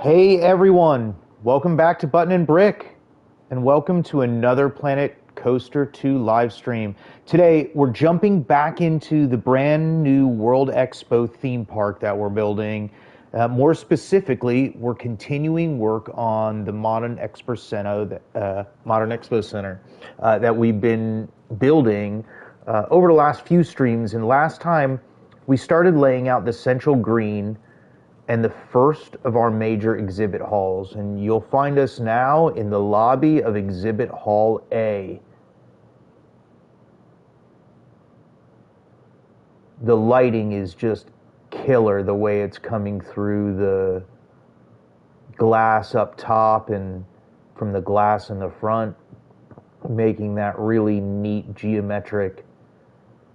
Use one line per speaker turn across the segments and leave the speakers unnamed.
Hey everyone, welcome back to Button and Brick, and welcome to another Planet Coaster 2 live stream. Today we're jumping back into the brand new World Expo theme park that we're building. More specifically, we're continuing work on the Modern Expo Center that we've been building over the last few streams. And last time we started laying out the central green and the first of our major exhibit halls. And you'll find us now in the lobby of Exhibit Hall A. The lighting is just killer, the way it's coming through the glass up top and from the glass in the front, making that really neat geometric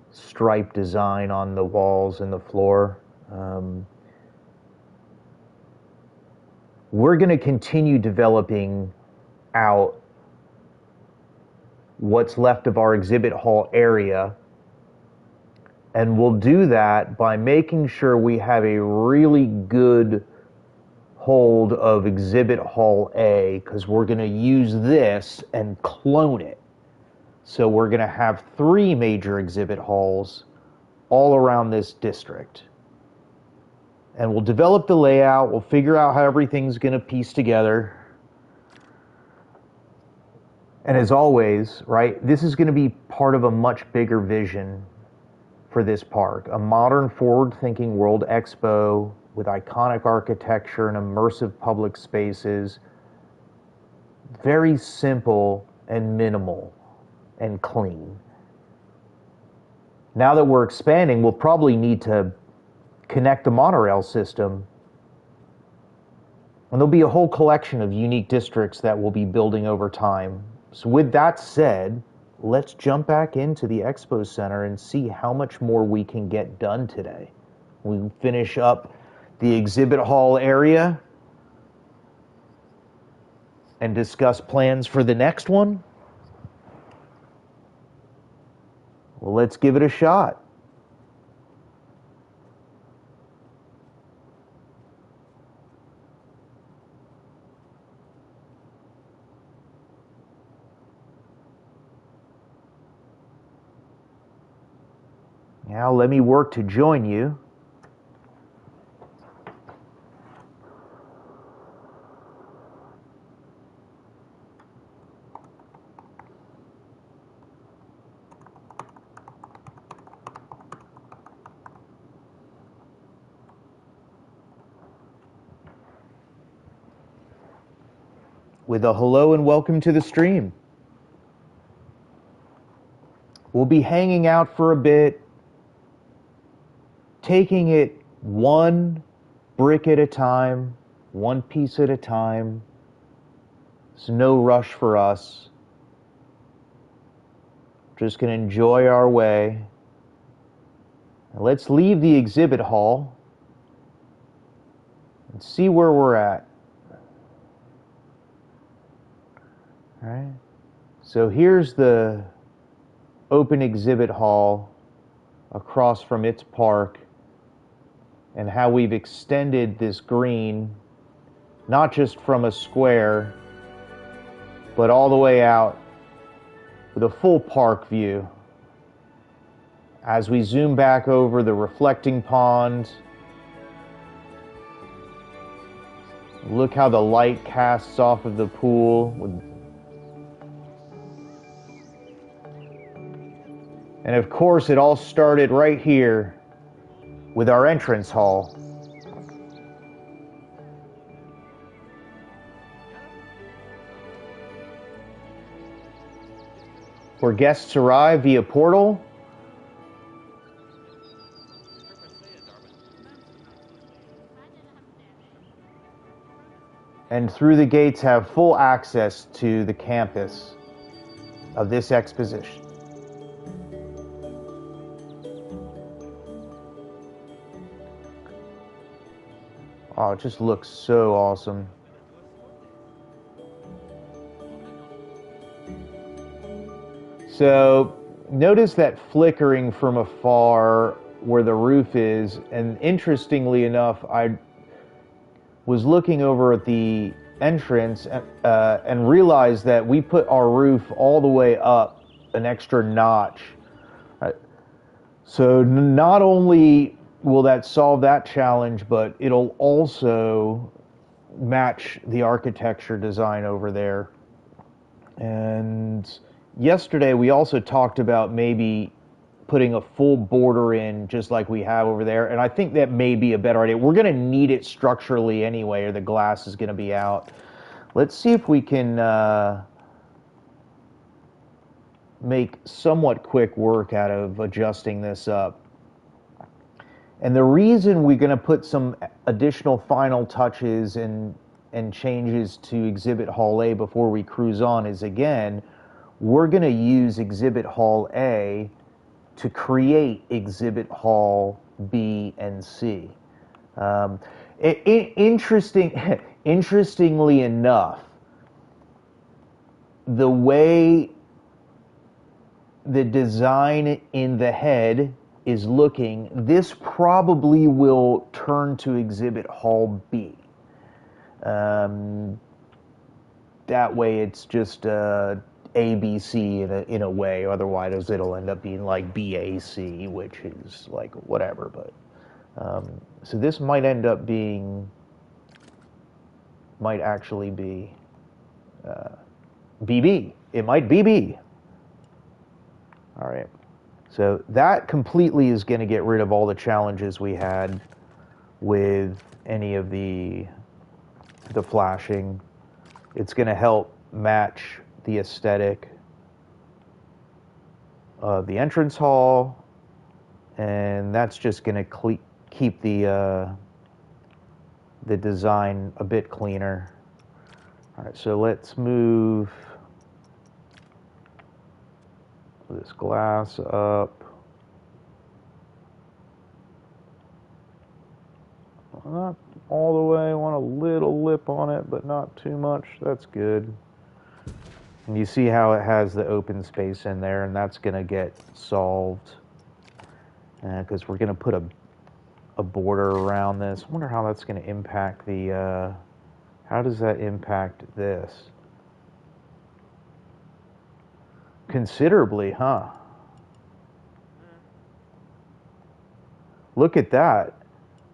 stripe design on the walls and the floor. We're going to continue developing out what's left of our exhibit hall area, and we'll do that by making sure we have a really good hold of exhibit hall A, because we're going to use this and clone it. So we're going to have 3 major exhibit halls all around this district. And we'll develop the layout, we'll figure out how everything's going to piece together. And as always, right, this is going to be part of a much bigger vision for this park. A modern, forward-thinking World Expo with iconic architecture and immersive public spaces. Very simple and minimal and clean. Now that we're expanding, we'll probably need to connect the monorail system, and there'll be a whole collection of unique districts that we'll be building over time. So with that said, let's jump back into the Expo Center and see how much more we can get done today. We finish up the exhibit hall area and discuss plans for the next one. Well, let's give it a shot. Now let me work to join you. With a hello and welcome to the stream. We'll be hanging out for a bit, taking it one brick at a time, one piece at a time. There's no rush for us. Just going to enjoy our way. Now let's leave the exhibit hall and see where we're at. All right. So here's the open exhibit hall across from its park, and how we've extended this green, not just from a square, but all the way out with a full park view. As we zoom back over the reflecting pond, look how the light casts off of the pool. And of course, it all started right here with our entrance hall. Where guests arrive via portal. And through the gates have full access to the campus of this exposition. Oh, it just looks so awesome. So notice that flickering from afar where the roof is, and interestingly enough, was looking over at the entrance and realized that we put our roof all the way up an extra notch. So not only will that solve that challenge, but it'll also match the architecture design over there. And yesterday we also talked about maybe putting a full border in just like we have over there, and I think that may be a better idea. We're going to need it structurally anyway, or the glass is going to be out. Let's see if we can make somewhat quick work out of adjusting this up. And the reason we're going to put some additional final touches and changes to Exhibit Hall A before we cruise on is, again, we're going to use Exhibit Hall A to create Exhibit Hall B and C. Interestingly enough, the way the design in the head is looking, this probably will turn to Exhibit Hall B. That way it's just ABC in a way, otherwise it'll end up being like BAC, which is like whatever. But so this might end up being, might actually be BB. It might be B. All right. So that completely is going to get rid of all the challenges we had with any of the flashing. It's going to help match the aesthetic of the entrance hall, and that's just going to keep the design a bit cleaner. All right, so let's move this glass up. Not all the way, I want a little lip on it, but not too much. That's good. And you see how it has the open space in there, and that's going to get solved because we're going to put a border around this. I wonder how that's going to impact the, how does that impact this? Considerably, huh? Look at that.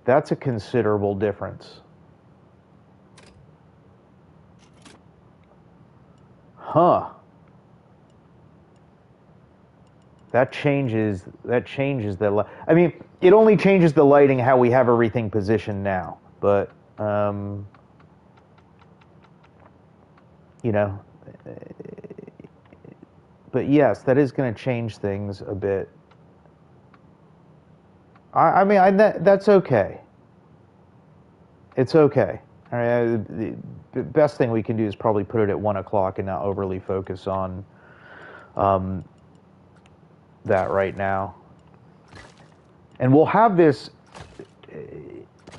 That's a considerable difference. Huh. That changes the, I mean, it only changes the lighting, how we have everything positioned now. But, you know, but yes, that is going to change things a bit. I mean, that's okay. It's okay. All right, the best thing we can do is probably put it at 1 o'clock and not overly focus on that right now. And we'll have this,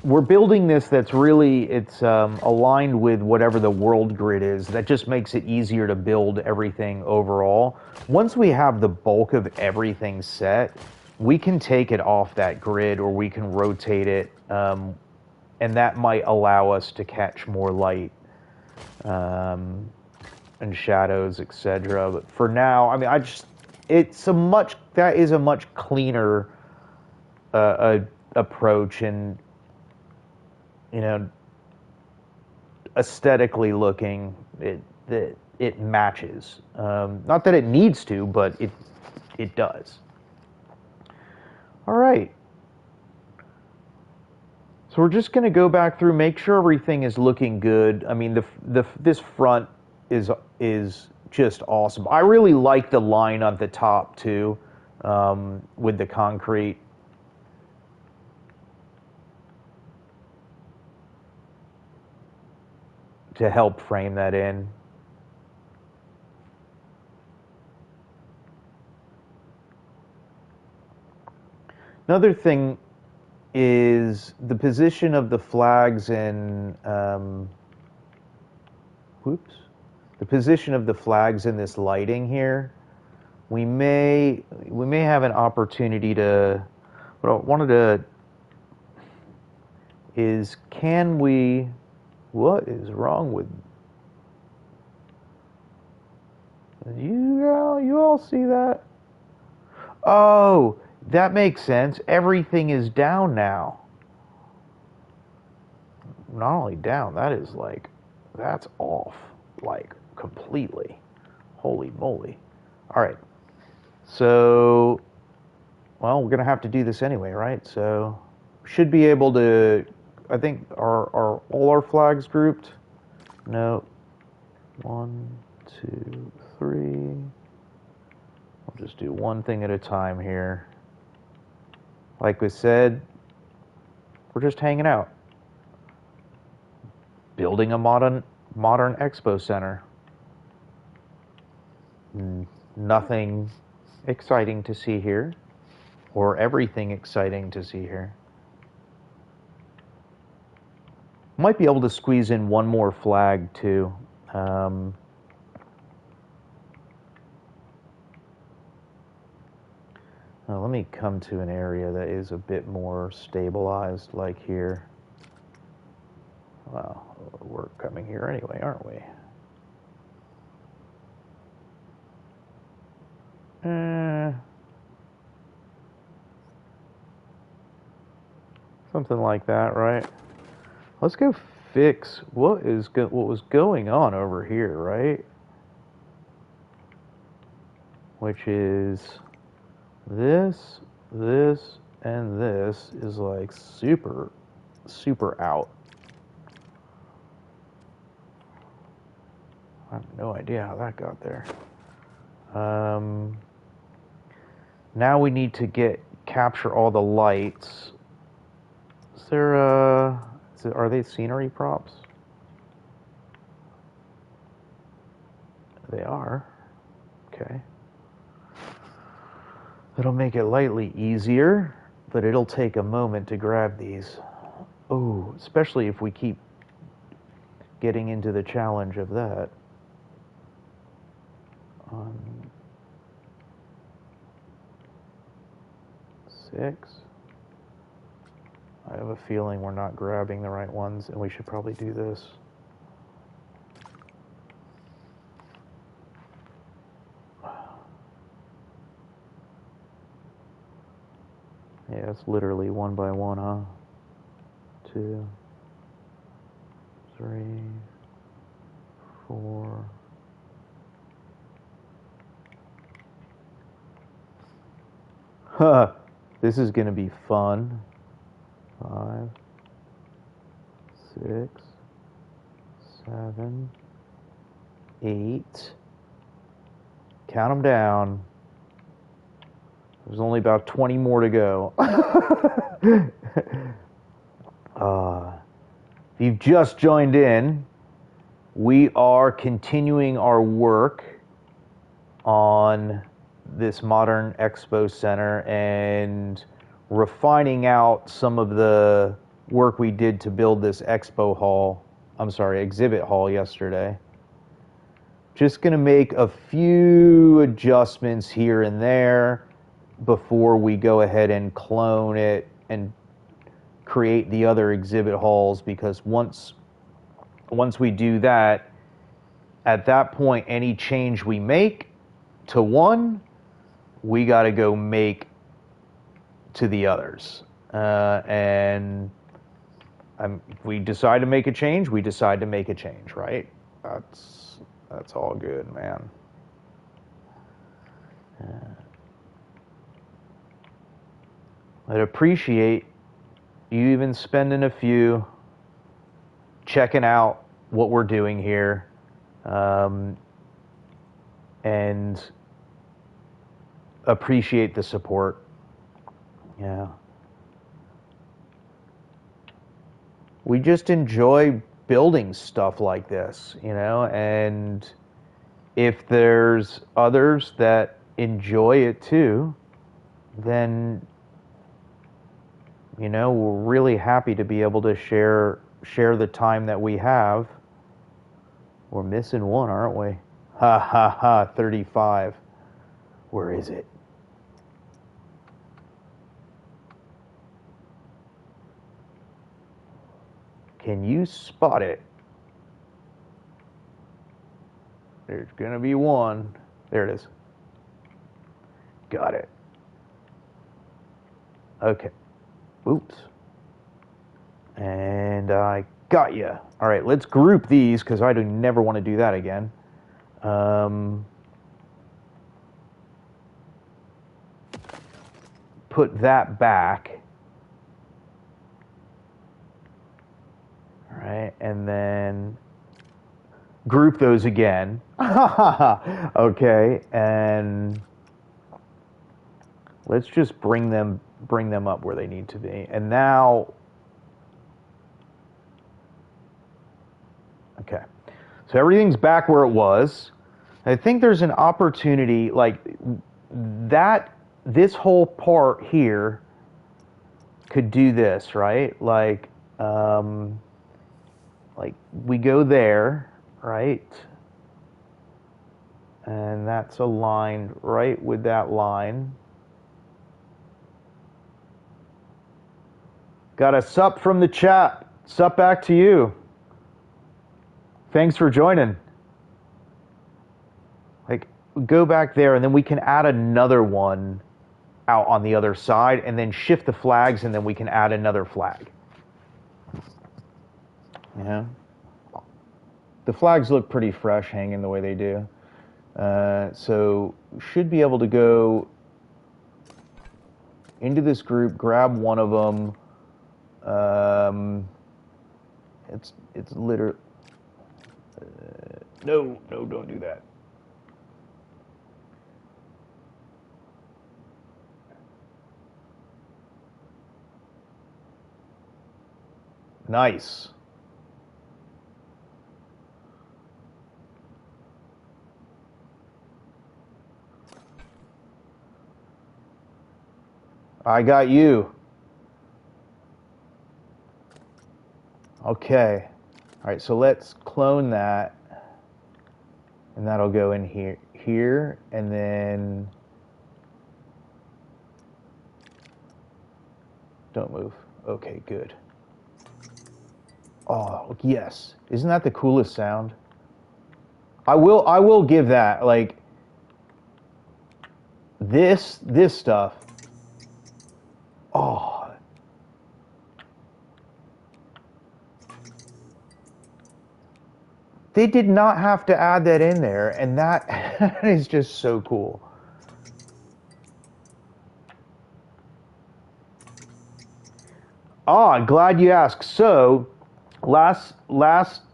we're building this that's really, it's aligned with whatever the world grid is. That just makes it easier to build everything overall. Once we have the bulk of everything set, we can take it off that grid, or we can rotate it, and that might allow us to catch more light and shadows, etc. But for now, I mean, that is a much cleaner approach, and, you know, aesthetically looking, it matches. Not that it needs to, but it does. All right. So we're just going to go back through, make sure everything is looking good. I mean, this front is just awesome. I really like the line on the top too, with the concrete. To help frame that in. Another thing is the position of the flags in, the position of the flags in this lighting here. We may have an opportunity to, what I wanted to, is can we, What is wrong with you? You all see that? Oh, that makes sense. Everything is down now. Not only down, that is like, that's off, like completely. Holy moly. All right. So, well, we're going to have to do this anyway, right? So, should be able to, I think, are all our flags grouped? No. 1, 2, 3. I'll just do one thing at a time here. Like we said, we're just hanging out. Building a modern expo center. Nothing exciting to see here, or everything exciting to see here. Might be able to squeeze in one more flag too. Now let me come to an area that is a bit more stabilized, like here. Well, we're coming here anyway, aren't we? Something like that, right? Let's go fix what was going on over here, right? Which is this, and this is like super out. I have no idea how that got there. Now we need to capture all the lights. Is there are they scenery props? They are. Okay. It'll make it lightly easier, but it'll take a moment to grab these. Oh, especially if we keep getting into the challenge of that. 6. I have a feeling we're not grabbing the right ones, and we should probably do this. Yeah, it's literally one by one, huh? 2, 3, 4. Huh. This is gonna be fun. 5, 6, 7, 8. Count them down. There's only about 20 more to go. If you've just joined in, we are continuing our work on this modern expo center and refining out some of the work we did to build this exhibit hall yesterday. Just going to make a few adjustments here and there before we go ahead and clone it and create the other exhibit halls, because once we do that, at that point, any change we make to one, we got to go make to the others. And we decide to make a change, we decide to make a change, right? That's all good, man. I'd appreciate you even spending a few checking out what we're doing here, and appreciate the support. Yeah. We just enjoy building stuff like this, and if there's others that enjoy it too, then, we're really happy to be able to share the time that we have. We're missing one, aren't we? Ha ha ha, 35. Where is it? Can you spot it? There's gonna be one. There it is. Got it. Okay. Oops. And I got you. All right, let's group these because I do never want to do that again. Put that back. All right, and then group those again. Okay, and let's just bring them up where they need to be. And now, okay, so everything's back where it was. I think there's an opportunity like that. This whole part here could do this, right? Like we go there, right? And that's aligned right with that line. Got a sup from the chat. Sup back to you. Thanks for joining. Like, go back there, and then we can add another one out on the other side, and then shift the flags, and then we can add another flag. Yeah. The flags look pretty fresh hanging the way they do. So should be able to go into this group, grab one of them. It's literally no, don't do that. Nice. I got you. Okay. All right, so let's clone that. And that'll go in here, and then don't move. Okay, good. Oh, yes. Isn't that the coolest sound? I will give that, like, this stuff. Oh. They did not have to add that in there, and that is just so cool. Ah, glad you asked. So, last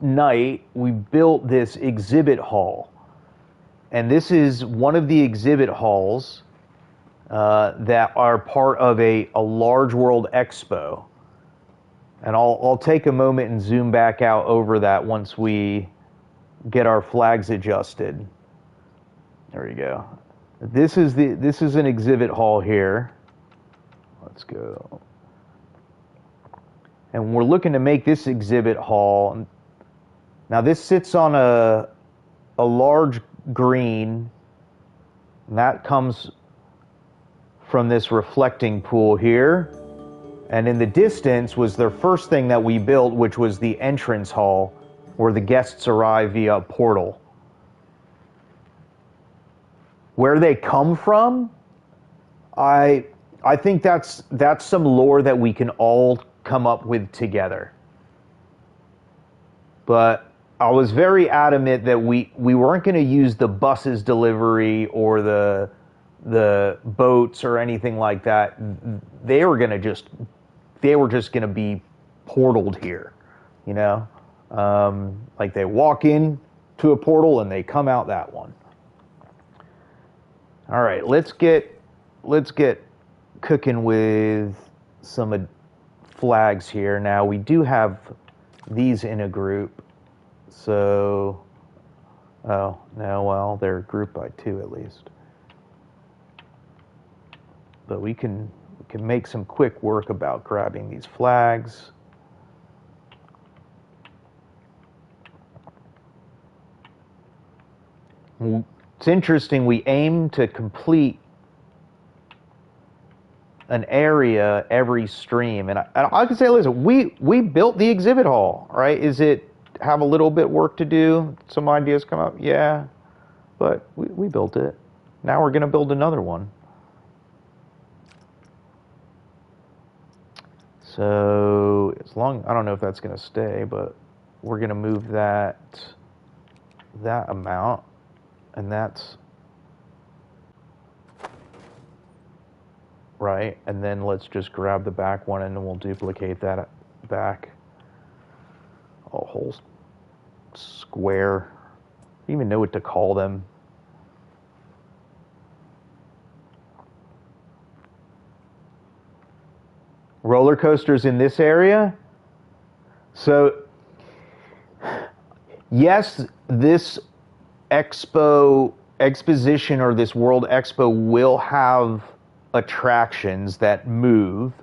night we built this exhibit hall, and this is one of the exhibit halls that are part of a large world expo. And I'll take a moment and zoom back out over that once we get our flags adjusted. There we go. This is an exhibit hall here. Let's go. And we're looking to make this exhibit hall. Now this sits on a large green, and that comes from this reflecting pool here. And in the distance was the first thing that we built, which was the entrance hall, where the guests arrive via a portal. Where they come from, I think that's some lore that we can all come up with together. But I was very adamant that we weren't going to use the buses delivery or the boats or anything like that. They were just going to be portaled here, you know? Like they walk in to a portal and they come out that one. All right, let's get cooking with some flags here. Now we do have these in a group, so oh no, well they're grouped by 2 at least. But we can make some quick work about grabbing these flags. It's interesting, we aim to complete an area every stream, and I can say, listen, we built the exhibit hall, right? Is it have a little bit work to do? Some ideas come up, yeah. but we built it. Now we're going to build another one. So as long, I don't know if that's going to stay, but we're going to move that amount, and that's right. And then let's just grab the back one, and then we'll duplicate that back. A whole square. I don't even know what to call them. Roller coasters in this area. So yes, this exposition or this World Expo will have attractions that move,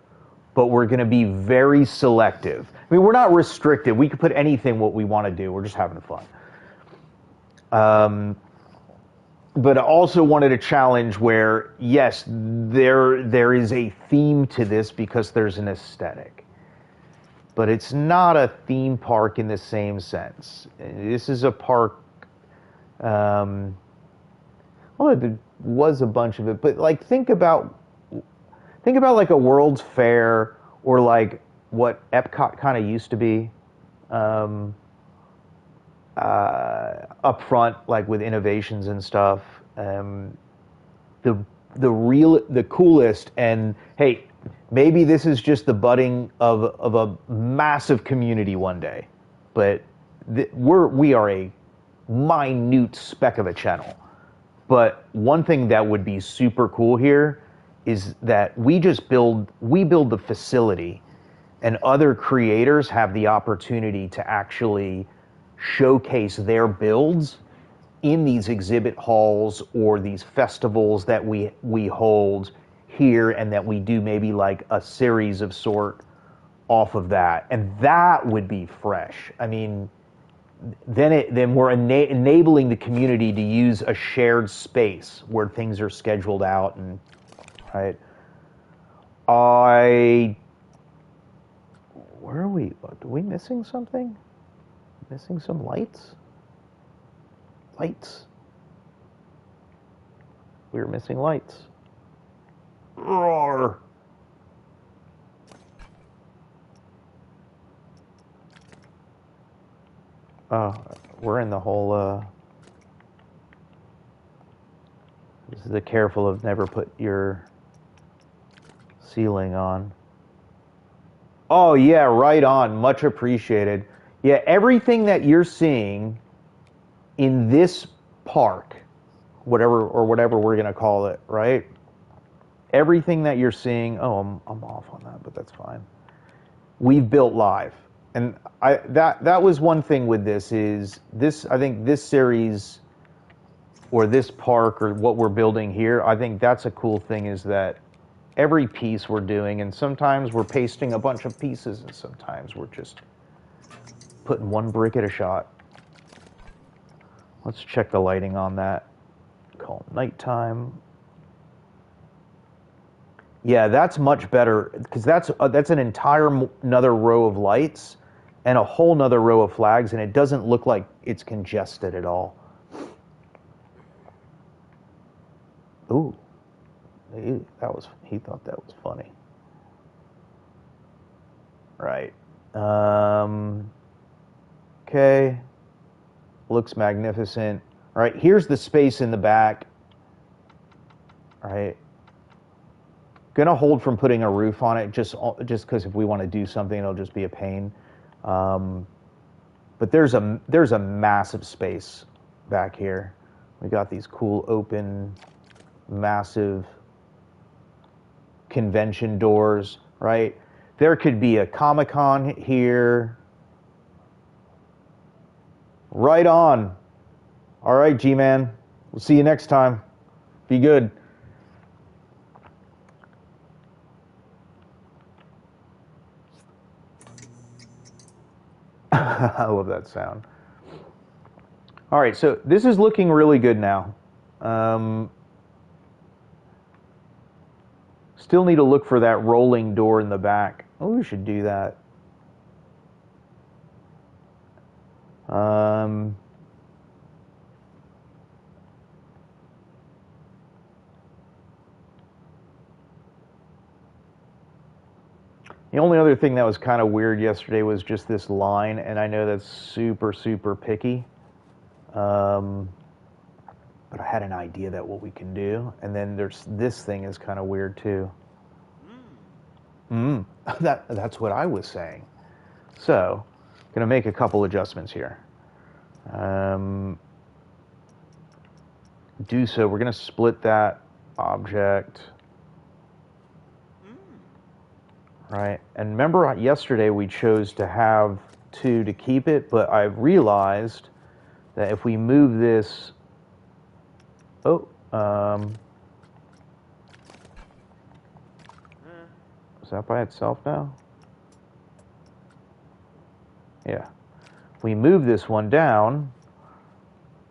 but we're going to be very selective. I mean, we're not restricted. We could put anything what we want to do. We're just having fun. But I also wanted a challenge where, yes, there is a theme to this because there's an aesthetic. But it's not a theme park in the same sense. This is a park, well, there was a bunch of it, but like think about like a World's Fair or like what Epcot kind of used to be. Up front, like with innovations and stuff, the coolest, and hey, maybe this is just the budding of a massive community one day, but we are a minute speck of a channel. But one thing that would be super cool here is that we build the facility, and other creators have the opportunity to actually showcase their builds in these exhibit halls or these festivals that we hold here, and that we do maybe like a series of sort off of that, and that would be fresh. I mean, then we're enabling the community to use a shared space where things are scheduled out, and right. Where are we? Are we missing something? Missing some lights? Lights. We're missing lights. Roar. Oh, we're in the whole, this is the careful of never put your ceiling on. Oh yeah, right on. Much appreciated. Yeah, everything that you're seeing in this park, whatever we're gonna call it, right? Everything that you're seeing. Oh, I'm off on that, but that's fine. We've built live, and that was one thing with this is this. I think this series or this park or what we're building here. I think that's a cool thing is that every piece we're doing, and sometimes we're pasting a bunch of pieces, and sometimes we're just putting one brick at a shot. Let's check the lighting on that. Call nighttime. Yeah, that's much better because that's an entire another row of lights and a whole nother row of flags, and it doesn't look like it's congested at all. Ooh, he thought that was funny. Right. Okay. Looks magnificent. All right, here's the space in the back. All right. Gonna hold from putting a roof on it just because if we want to do something, it'll just be a pain. But there's a massive space back here. We got these cool open, massive convention doors, right? There could be a Comic-Con here. Right on. All right, G-Man. We'll see you next time. Be good. I love that sound. All right, so this is looking really good now. Still need to look for that rolling door in the back. Oh, we should do that. The only other thing that was kind of weird yesterday was just this line, and I know that's super, super picky. But I had an idea that what we can do, and then there's this thing is kind of weird too. That's what I was saying. So, gonna make a couple adjustments here. Do so. We're gonna split that object. Right, and remember yesterday we chose to have 2 to keep it, but I've realized that if we move this, is that by itself now? Yeah. If we move this one down,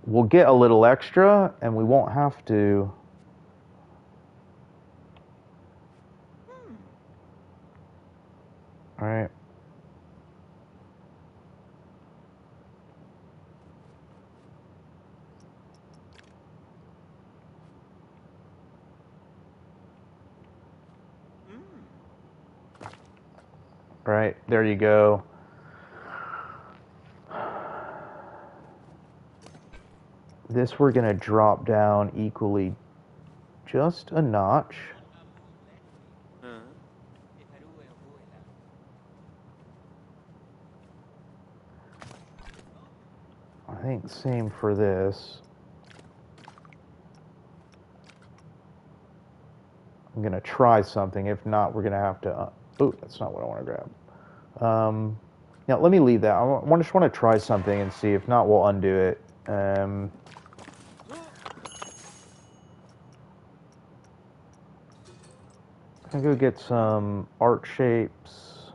we'll get a little extra, and we won't have to. All right. Right, there you go. This we're going to drop down equally just a notch. I think same for this. I'm going to try something. If not, we're going to have to... oh, that's not what I want to grab. Now, let me leave that. I just want to try something and see. If not, we'll undo it. I'm going to go get some art shapes.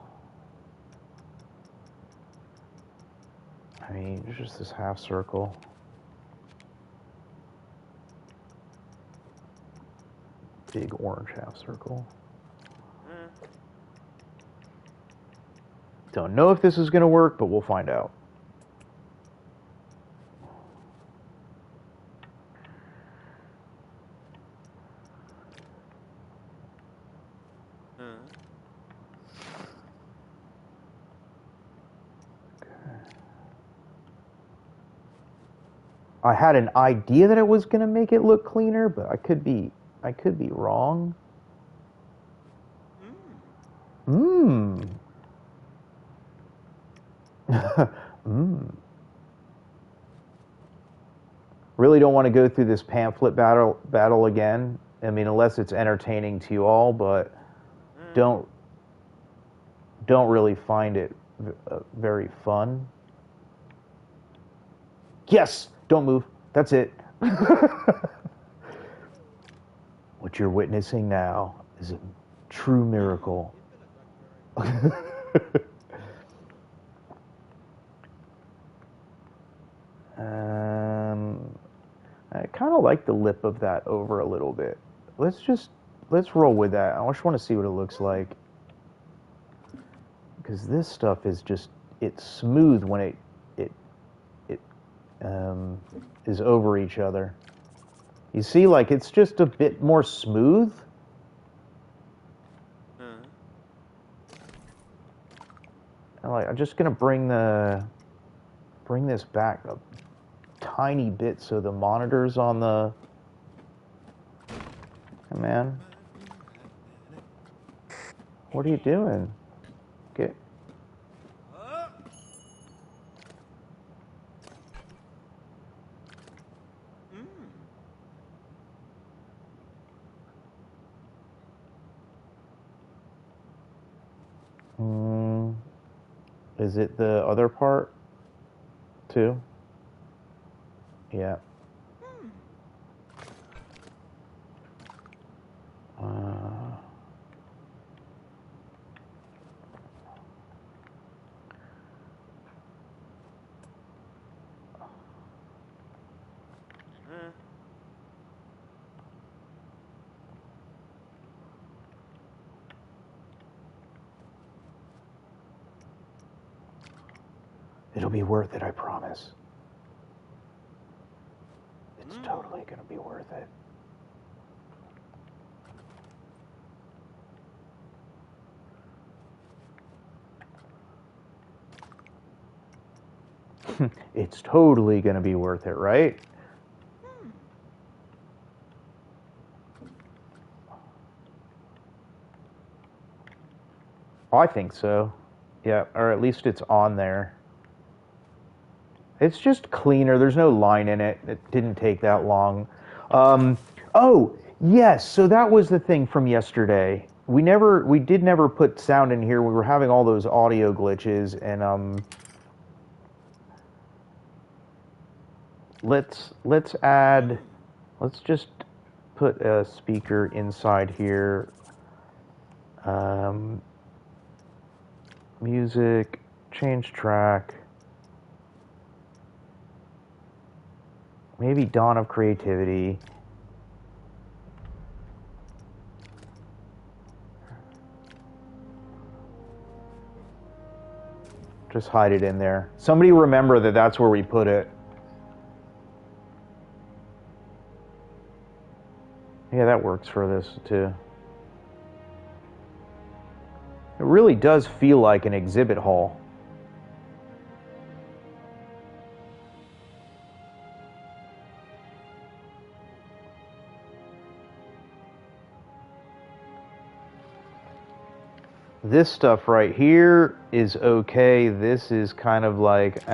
I mean, just this half circle. Big orange half circle. Don't know if this is going to work, but we'll find out. I had an idea that it was going to make it look cleaner, but I could be wrong. Really don't want to go through this pamphlet battle again. I mean, unless it's entertaining to you all, but don't really find it very fun. Yes, don't move. That's it. What you're witnessing now is a true miracle. I kind of like the lip of that over a little bit. Let's roll with that. I just want to see what it looks like. Because this stuff is just, it's smooth when it is over each other. You see, like, it's just a bit more smooth. And like, I'm just gonna bring this back a tiny bit so the monitor's on the... Hey, man. What are you doing? Get... Is it the other part, too? Yeah. It'll be worth it, I promise. It's totally gonna be worth it. It's totally going to be worth it, right? I think so. Yeah, or at least it's on there. It's just cleaner. There's no line in it. It didn't take that long. Oh, yes. So that was the thing from yesterday. We did never put sound in here. We were having all those audio glitches, and let's add. Let's just put a speaker inside here. Music, change track. Maybe Dawn of Creativity. Just hide it in there. Somebody remember that that's where we put it. Yeah, that works for this too. It really does feel like an exhibit hall. This stuff right here is okay. This is kind of like,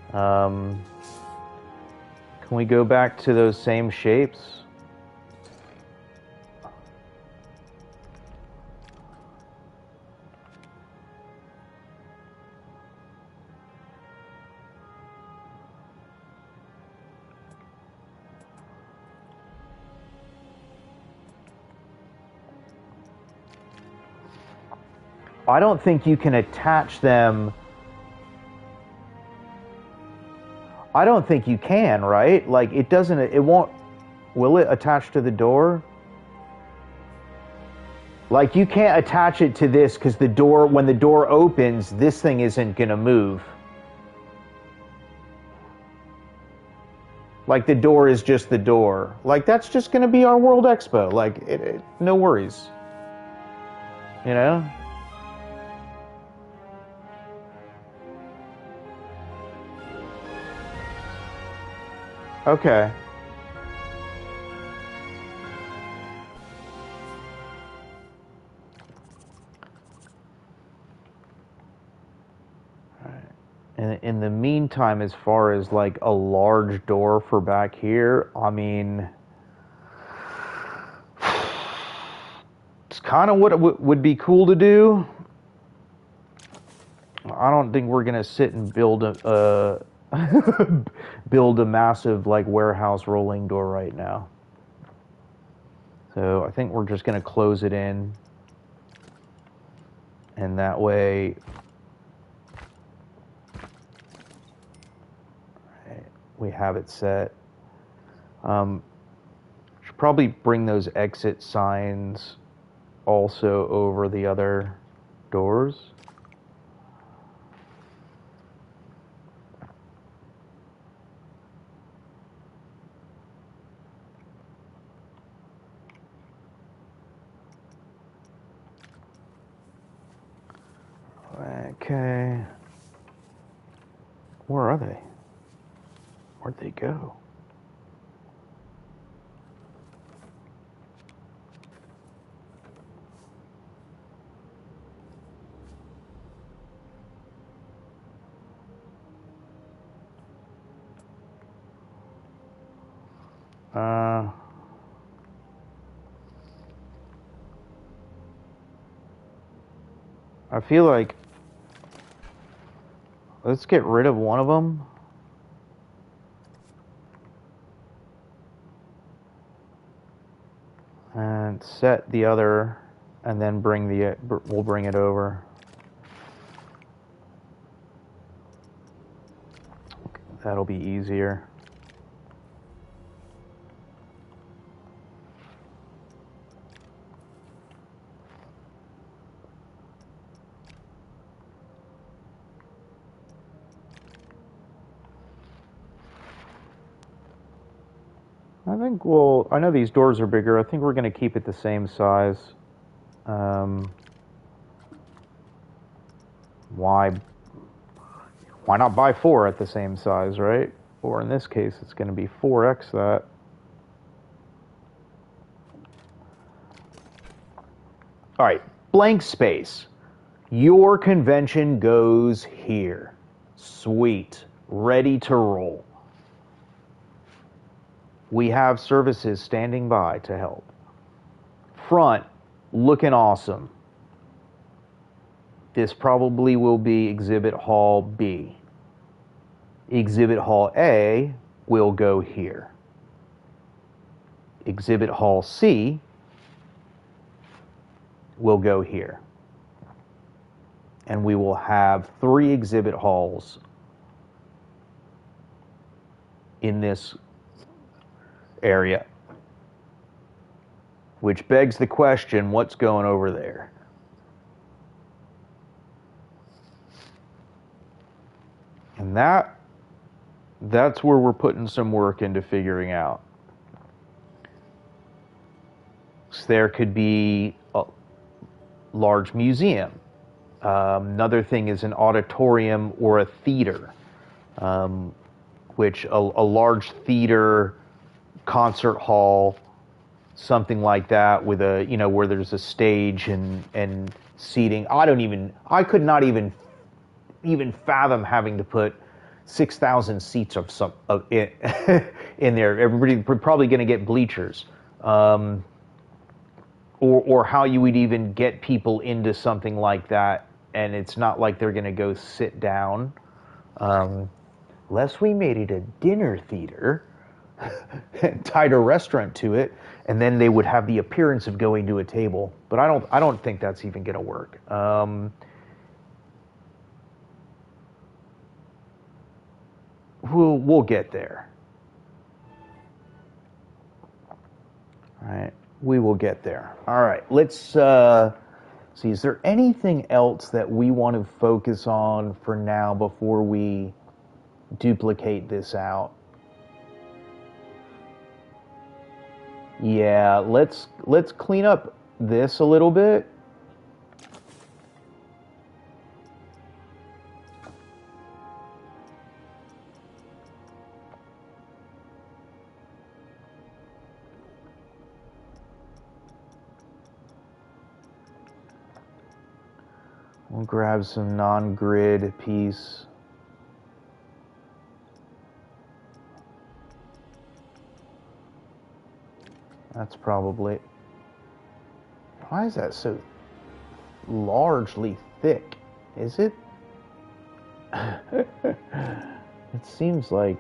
Can we go back to those same shapes? I don't think you can attach them. I don't think you can, right? Like it doesn't, it won't, will it attach to the door? Like you can't attach it to this because the door, when the door opens, this thing isn't gonna move. Like the door is just the door. Like that's just gonna be our World Expo. Like no worries. You know? Okay. In the meantime, as far as like a large door for back here, I mean, it's kind of what it would be cool to do. I don't think we're gonna sit and build a build a massive like warehouse rolling door right now. So I think we're just gonna close it in, and that way we have it set. Should probably bring those exit signs also over the other doors. Okay. Where are they? Where'd they go? I feel like let's get rid of one of them. And set the other, and then we'll bring it over. That'll be easier. I think I know these doors are bigger. I think we're going to keep it the same size. Why Why not buy 4 at the same size, right? Or in this case, it's going to be 4x that. All right, blank space. Your convention goes here. Sweet. Ready to roll. We have services standing by to help. Front, looking awesome. This probably will be Exhibit Hall B. Exhibit Hall A will go here. Exhibit Hall C will go here. And we will have 3 exhibit halls in this area. Which begs the question, what's going over there? And that's where we're putting some work into figuring out. So there could be a large museum. Another thing is an auditorium or a theater, which a large theater, concert hall, something like that with a, where there's a stage and seating. I could not even fathom having to put 6,000 seats in there. Everybody probably going to get bleachers. Or how you would even get people into something like that, and it's not like they're going to go sit down. Unless we made it a dinner theater, tied a restaurant to it, and then they would have the appearance of going to a table. But I don't think that's even going to work. We'll get there. All right. We will get there. All right, let's see. Is there anything else that we want to focus on for now before we duplicate this out? Yeah, let's clean up this a little bit. We'll grab some non-grid piece. That's probably... Why is that so largely thick? Is it? It seems like...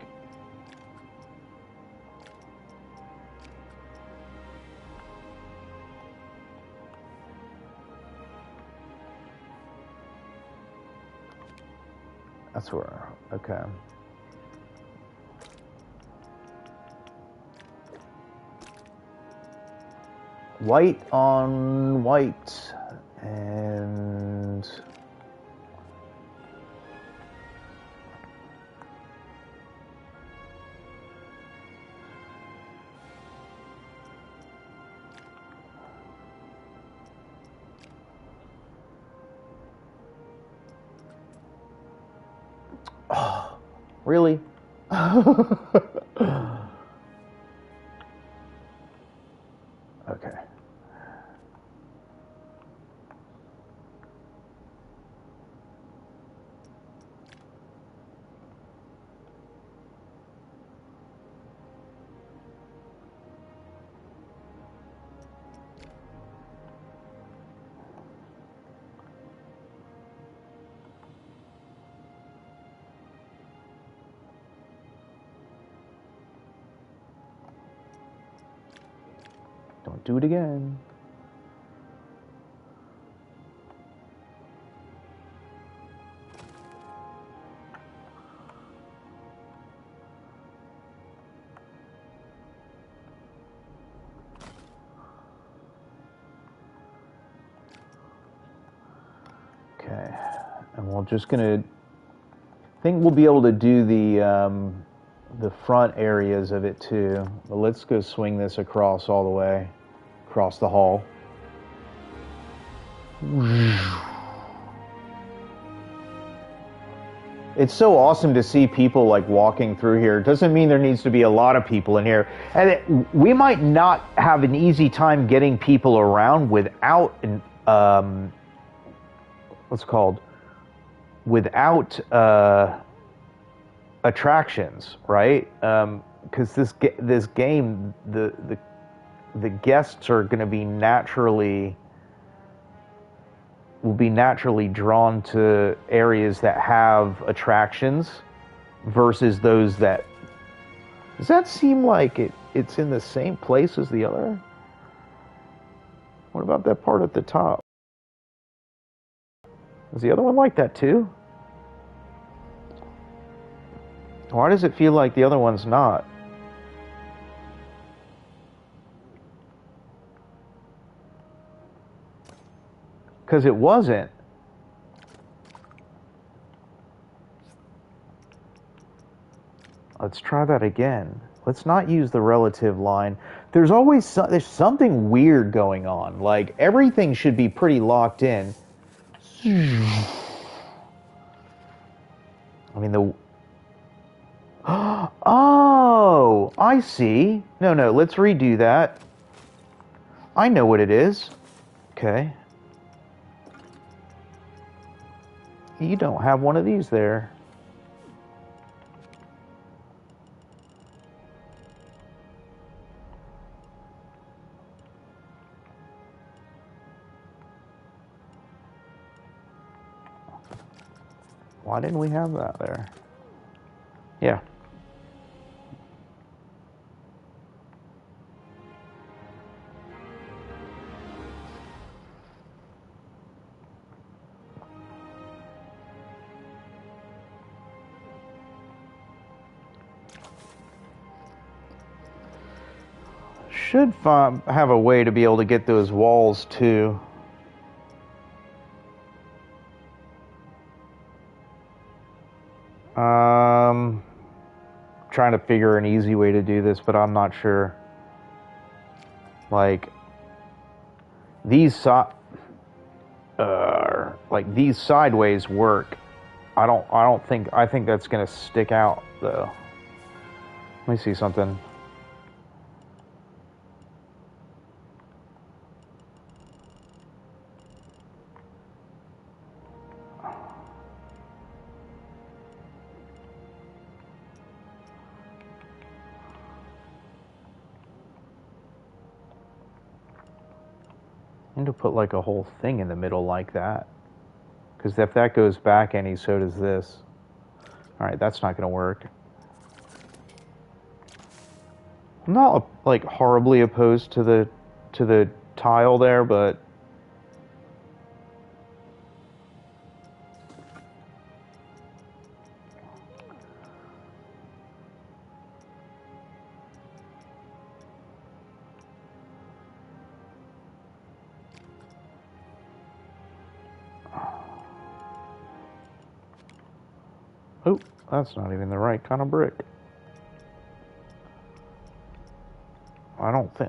That's where, okay. White on white, and oh, really? Okay. Don't do it again. Okay, and we're just gonna think we'll be able to do the front areas of it too. But let's go swing this across all the way, across the hall. It's so awesome to see people like walking through here. It doesn't mean there needs to be a lot of people in here. And we might not have an easy time getting people around without what's it called? Without attractions, right? Because this game, the guests are going to be will be naturally drawn to areas that have attractions versus those that... Does that seem like it's in the same place as the other? What about that part at the top? Is the other one like that too? Why does it feel like the other one's not? Because it wasn't. Let's try that again. Let's not use the relative line. There's always there's something weird going on. Like everything should be pretty locked in. I mean the... Oh, I see. No, let's redo that. I know what it is. Okay. You don't have one of these there. Why didn't we have that there? Yeah. Should have a way to be able to get those walls too. Trying to figure an easy way to do this, but I'm not sure. Like these these sideways work. I think that's gonna stick out though. Let me see something. I need to put like a whole thing in the middle like that. Because if that goes back any, so does this. Alright, that's not going to work. I'm not like horribly opposed to the tile there, but oh, that's not even the right kind of brick.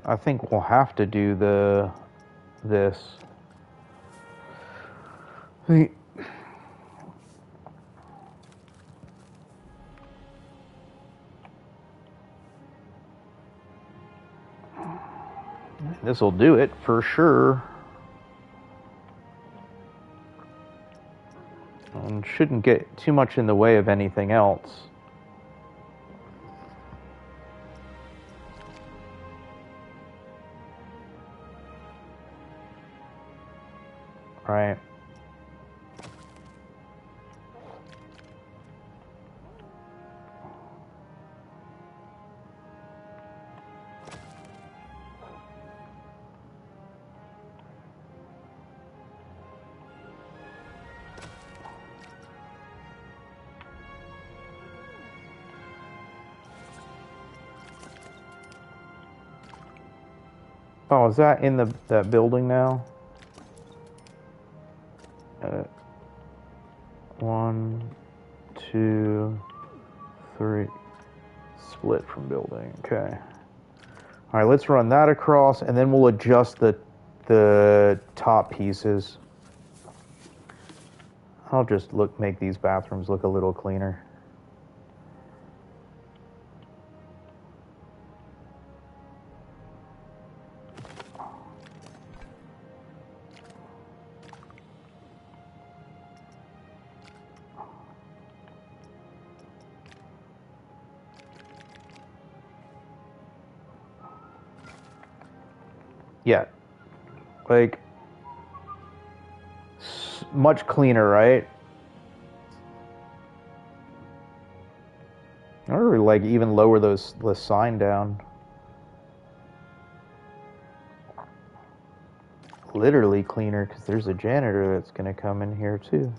I think we'll have to do this. This will do it for sure. And shouldn't get too much in the way of anything else. Right. Oh, is that in that building now? 1, 2, 3. Split from building. Okay. All right, let's run that across, and then we'll adjust the top pieces. I'll just make these bathrooms look a little cleaner. Yeah, like much cleaner, right? Or like even lower the sign down. Literally cleaner, because there's a janitor that's going to come in here too.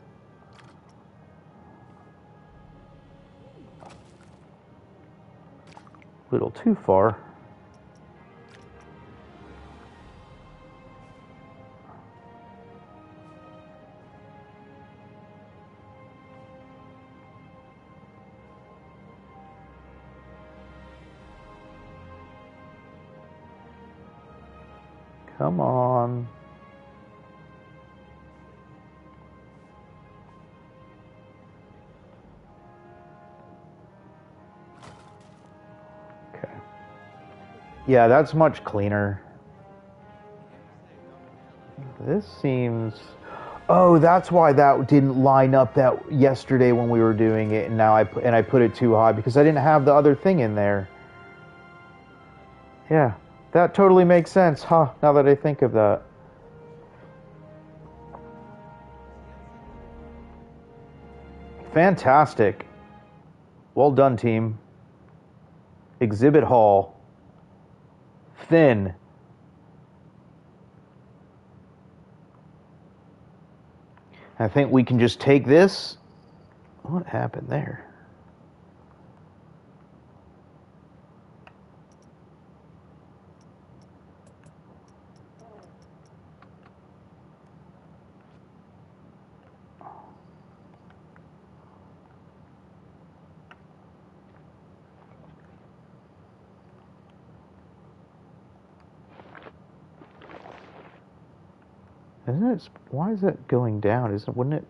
A little too far. Come on. Okay. Yeah, that's much cleaner. This seems... Oh, that's why that didn't line up that yesterday when we were doing it, and now I put it too high because I didn't have the other thing in there. Yeah, that totally makes sense, huh? Now that I think of that. Fantastic. Well done, team. Exhibit hall. Thin. I think we can just take this. What happened there? Isn't it? Why is that going down? Wouldn't it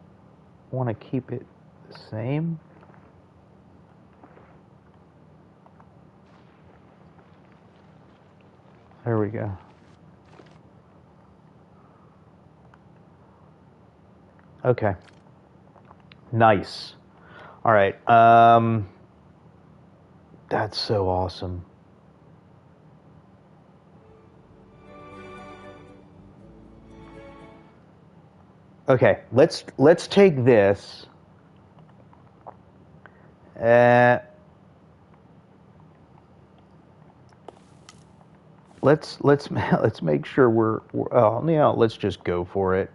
want to keep it the same? There we go. Okay. Nice. All right. That's so awesome. Okay, let's take this. Let's make sure we're oh yeah, let's just go for it.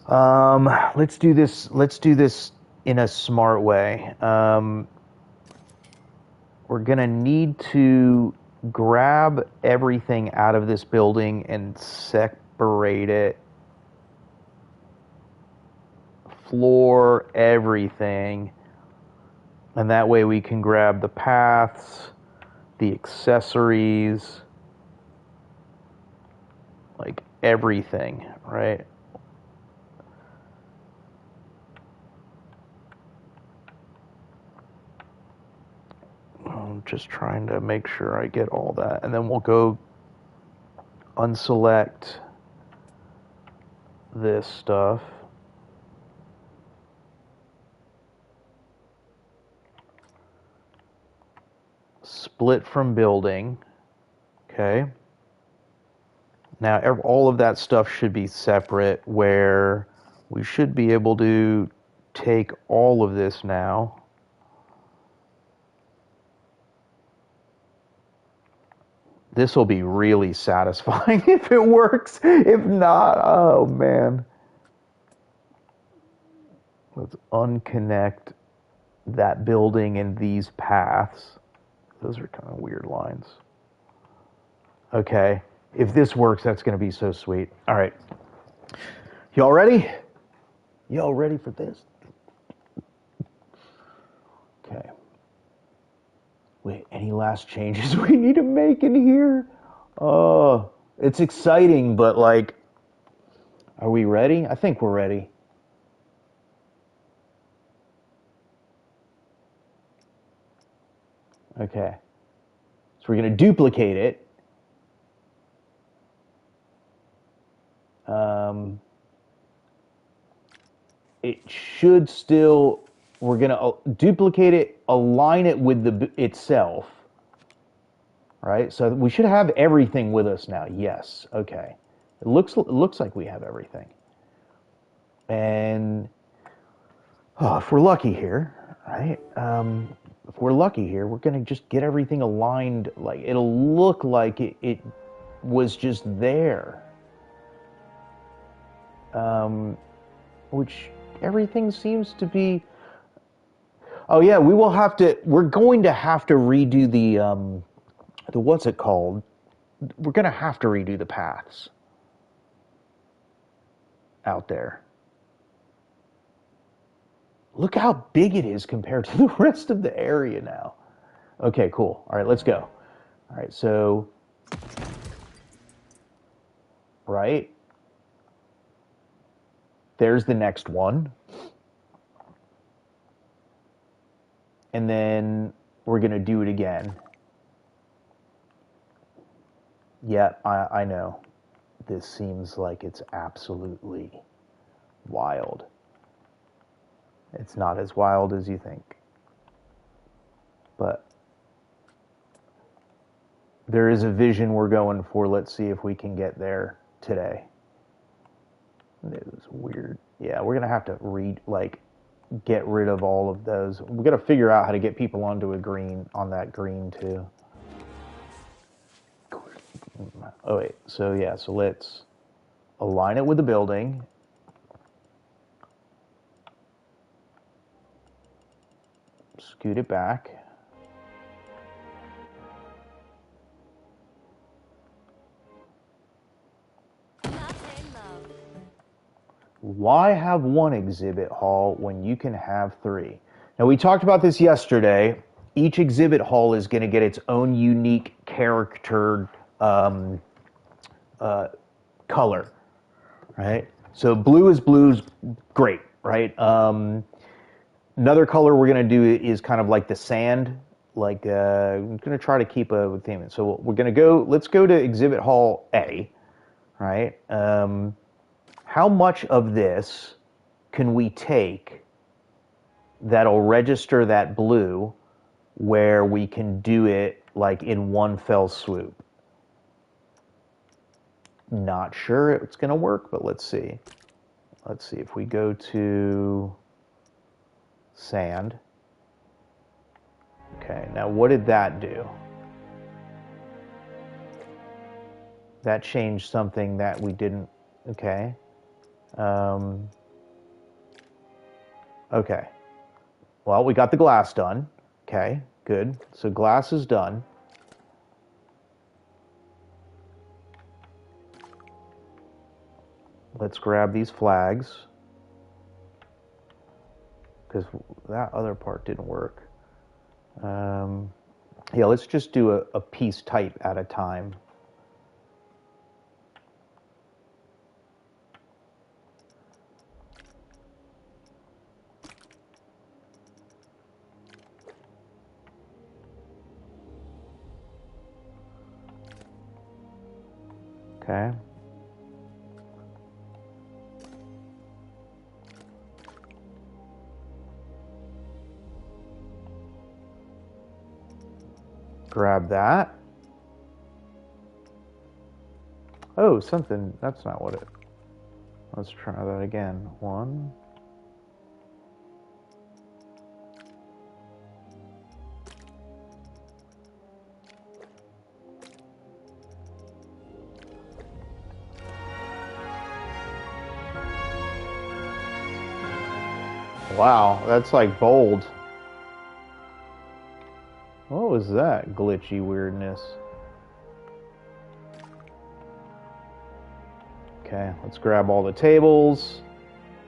Let's do this in a smart way. We're gonna need to grab everything out of this building and separate it. Floor, everything. And that way we can grab the paths, the accessories, like everything, right? I'm just trying to make sure I get all that. And then we'll go unselect this stuff. Split from building. Okay. Now all of that stuff should be separate, where we should be able to take all of this now. This will be really satisfying if it works. If not, oh man. Let's unconnect that building and these paths. Those are kind of weird lines. Okay. If this works, that's going to be so sweet. All right. Y'all ready? Y'all ready for this? Okay. Wait, any last changes we need to make in here? Oh, it's exciting, but like, are we ready? I think we're ready. Okay. So we're going to duplicate it. It should still, we're going to duplicate it, align it with the itself, right? So we should have everything with us now. Yes. Okay. It looks like we have everything. And if we're lucky here, right? If we're lucky here, we're going to just get everything aligned. Like it'll look like it was just there. Which everything seems to be. Oh yeah, we're going to have to redo the what's it called? We're going to have to redo the paths out there. Look how big it is compared to the rest of the area now. Okay, cool. All right, let's go. All right, so right. There's the next one. And then we're going to do it again. Yeah, I know. This seems like it's absolutely wild. It's not as wild as you think. But there is a vision we're going for. Let's see if we can get there today. It was weird. Yeah, we're going to have to get rid of all of those. We've got to figure out how to get people onto on that green too. Oh wait, so yeah, so let's align it with the building. Scoot it back. Why have one exhibit hall when you can have three? Now, we talked about this yesterday. Each exhibit hall is going to get its own unique character color, right? So blue's great, right? Another color we're going to do is kind of like the sand. Like, I'm going to try to keep a theme. So we're going to let's go to exhibit hall A, right? How much of this can we take that'll register that blue where we can do it like in one fell swoop? Not sure it's going to work, but let's see. Let's see if we go to sand. Okay, now what did that do? That changed something that we didn't. Okay. Okay. Well, we got the glass done. Okay, good. So glass is done. Let's grab these flags, because that other part didn't work. Yeah, let's just do a piece type at a time. Okay. Grab that. Oh, something, that's not what it, let's try that again. One. Wow, that's like bold. What was that glitchy weirdness? Okay, let's grab all the tables.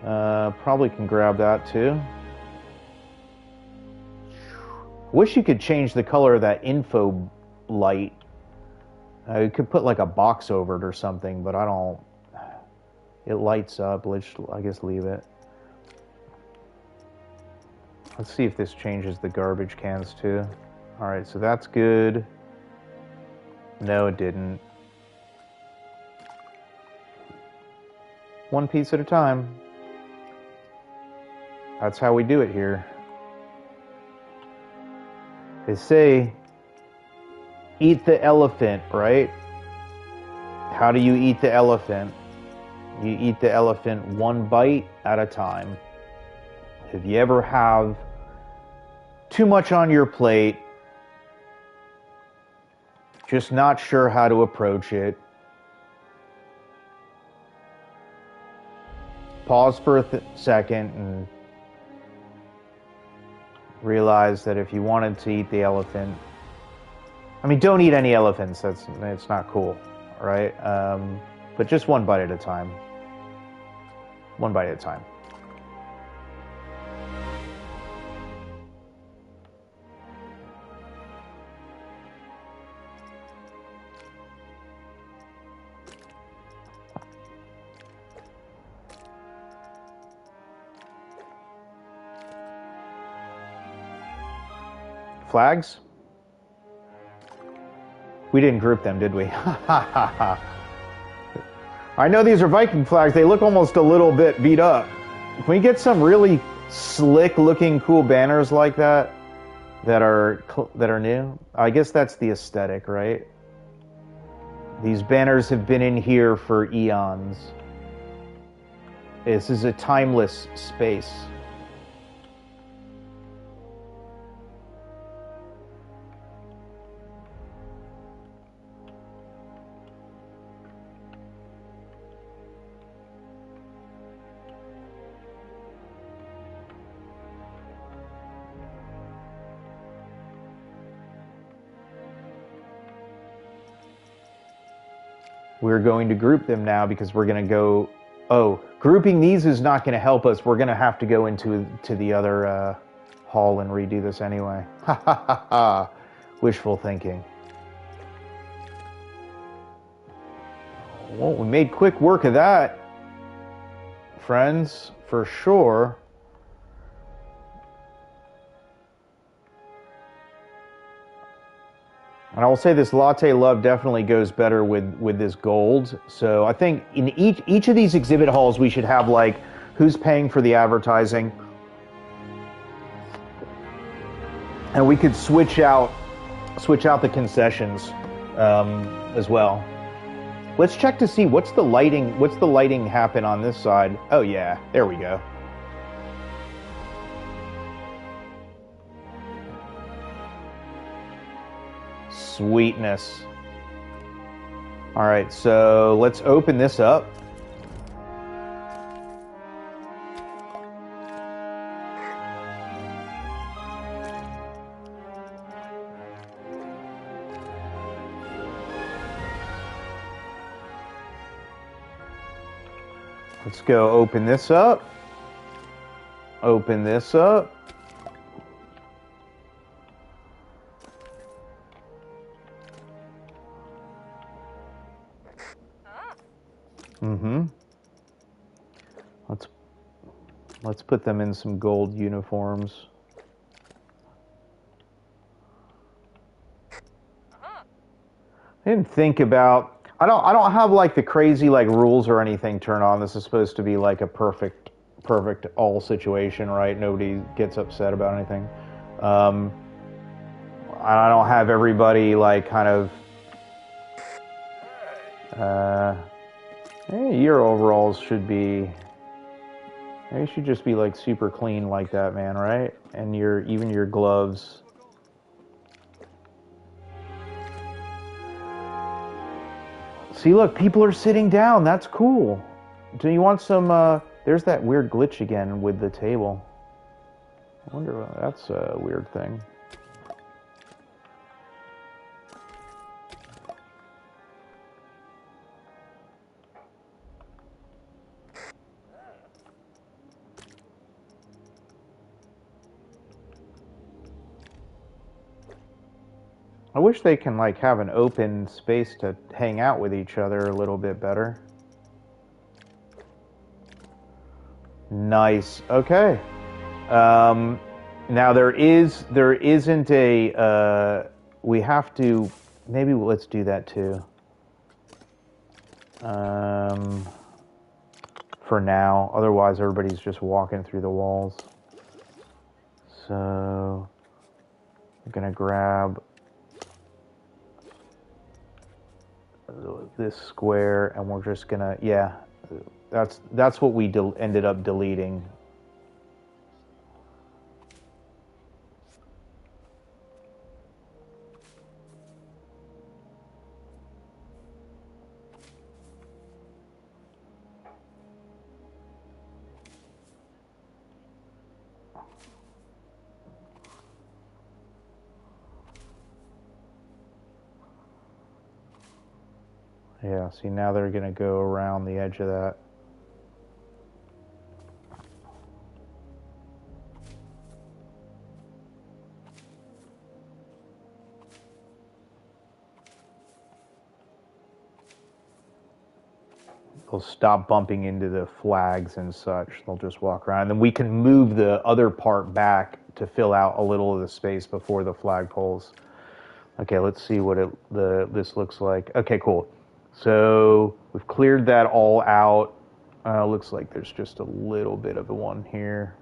Probably can grab that too. Wish you could change the color of that info light. You could put like a box over it or something, but I don't. It lights up. Let's, I guess, leave it. Let's see if this changes the garbage cans too. All right, so that's good. No, it didn't. One piece at a time. That's how we do it here. They say, eat the elephant, right? How do you eat the elephant? You eat the elephant one bite at a time. If you ever have too much on your plate, just not sure how to approach it, pause for a second and realize that if you wanted to eat the elephant, I mean, don't eat any elephants. It's not cool, right? But just one bite at a time. One bite at a time. Flags? We didn't group them, did we? I know these are Viking flags. They look almost a little bit beat up. Can we get some really slick looking cool banners like that are new? I guess that's the aesthetic, right? These banners have been in here for eons. This is a timeless space. We're going to group them now because we're going to go... Oh, grouping these is not going to help us. We're going to have to go into the other hall and redo this anyway. Ha ha ha ha. Wishful thinking. Well, we made quick work of that, friends, for sure. And I will say this latte love definitely goes better with this gold. So I think in each of these exhibit halls we should have like who's paying for the advertising, and we could switch out the concessions as well. Let's check to see what's the lighting happen on this side. Oh yeah, there we go. Sweetness. All right, so let's open this up. Let's go open this up. Open this up. Let's put them in some gold uniforms. I didn't think about... I don't have like the crazy like rules or anything turned on. This is supposed to be like a perfect all situation, right? Nobody gets upset about anything. I don't have everybody like kind of... your overalls should be... They should just be like super clean like that, man, right? And even your gloves. See, look, people are sitting down. That's cool. Do you want some... there's that weird glitch again with the table. I wonder if that's a weird thing. I wish they can like have an open space to hang out with each other a little bit better. Nice. Okay. Now there isn't a we have to, maybe let's do that too. For now, otherwise everybody's just walking through the walls. So I'm gonna grab this square, and we're just gonna, yeah, that's what we ended up deleting. Yeah, see, now they're gonna go around the edge of that. They'll stop bumping into the flags and such. They'll just walk around. And then we can move the other part back to fill out a little of the space before the flagpoles. Okay, let's see what this looks like. Okay, cool. So we've cleared that all out. Looks like there's just a little bit of one here.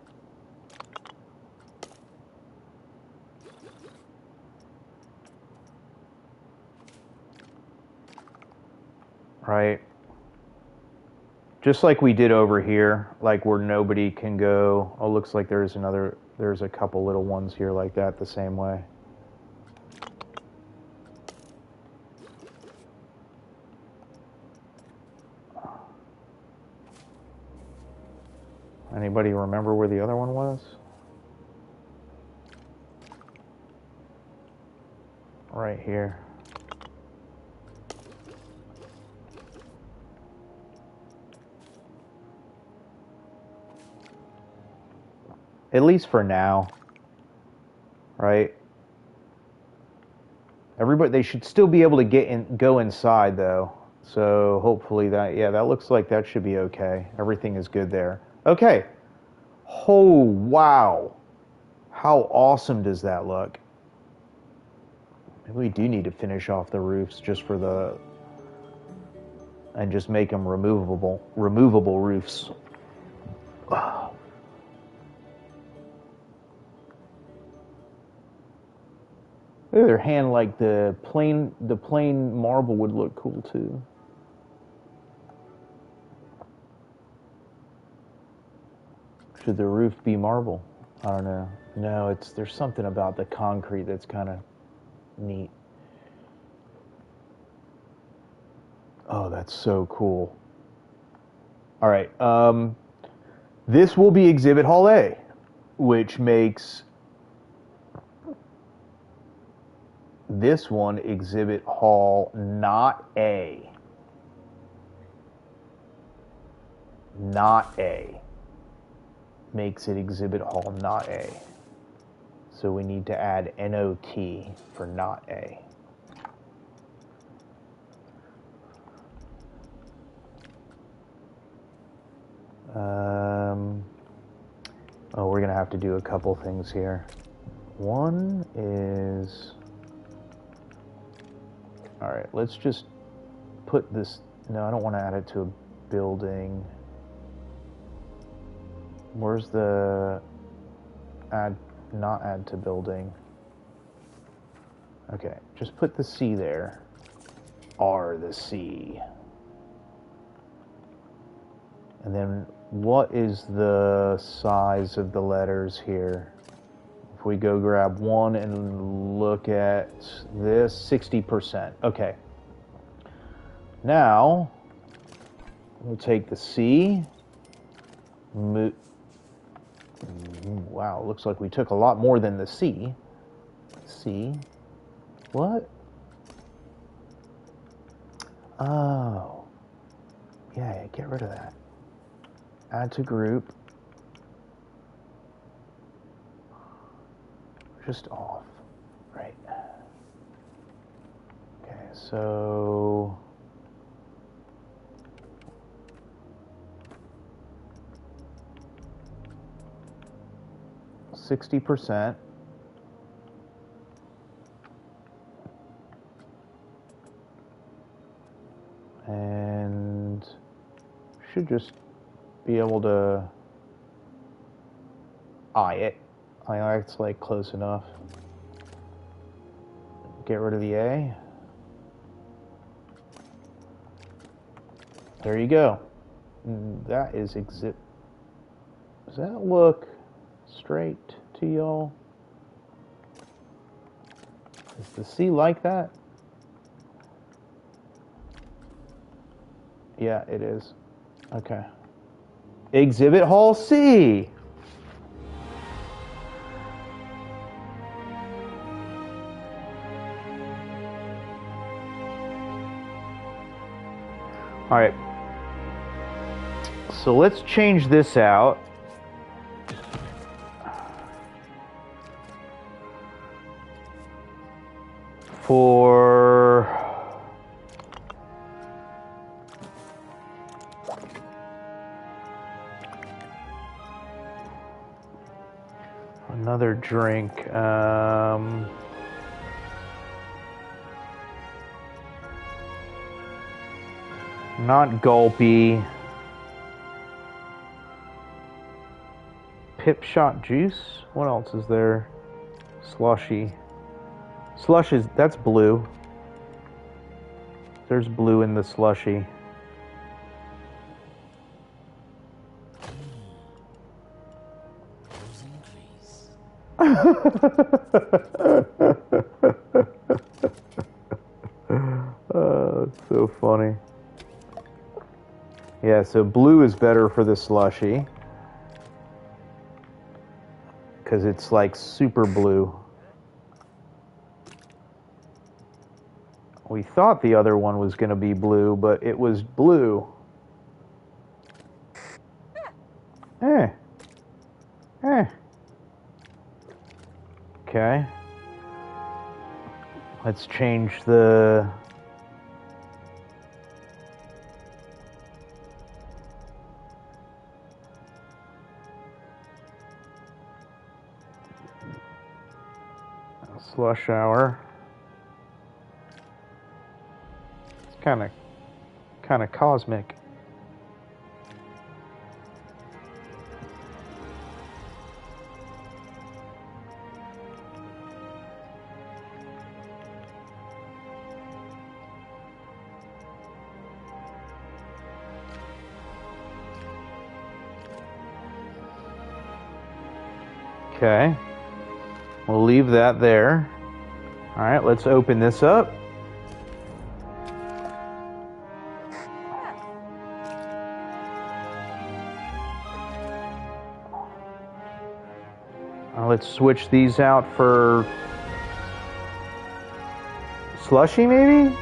Right. Just like we did over here, like where nobody can go. Oh, looks like there's a couple little ones here like that the same way. Anybody remember where the other one was? Right here. At least for now. Right? Everybody, they should still be able to go inside though. So hopefully that looks like that should be okay. Everything is good there. Okay. Oh, wow. How awesome does that look? Maybe we do need to finish off the roofs just for and just make them removable roofs. Oh. The other hand, like the plain marble would look cool too. Should the roof be marble? I don't know. No, there's something about the concrete that's kind of neat. Oh, that's so cool. All right. This will be Exhibit Hall A, which makes this one Exhibit Hall not A. Not A. Makes it Exhibit Hall not A. So we need to add NOT for not A. Oh, we're going to have to do a couple things here. One is... All right, let's just put this... No, I don't want to add it to a building. Where's the not add to building? Okay, just put the C there. R the C. And then what is the size of the letters here? If we go grab one and look at this, 60%. Okay. Now, we'll take the C. Wow, looks like we took a lot more than the C. C. What? Oh. Yeah, get rid of that. Add to group. Just off. Right. Okay, so... 60%. And should just be able to eye it. It's like close enough. Get rid of the A. There you go. That is exit. Does that look straight to y'all? Is the C like that? Yeah, it is. Okay. Exhibit Hall C. All right. So let's change this out. For another drink. Not gulpy. Pip shot juice. What else is there? Slushy. Slush is, that's blue. There's blue in the slushy. It's so funny. Yeah, so blue is better for the slushy. Because it's like super blue. We thought the other one was going to be blue, but it was blue. Okay. Let's change the... slush hour. It's kind of cosmic. Okay. We'll leave that there. All right, let's open this up. Let's switch these out for slushy, maybe?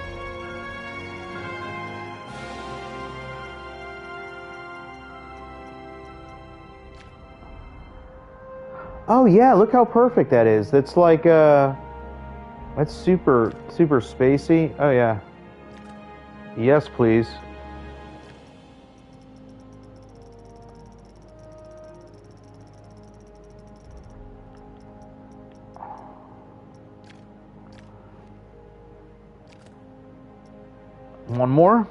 Oh yeah, look how perfect that is. That's like that's super spacey. Oh yeah. Yes, please. One more.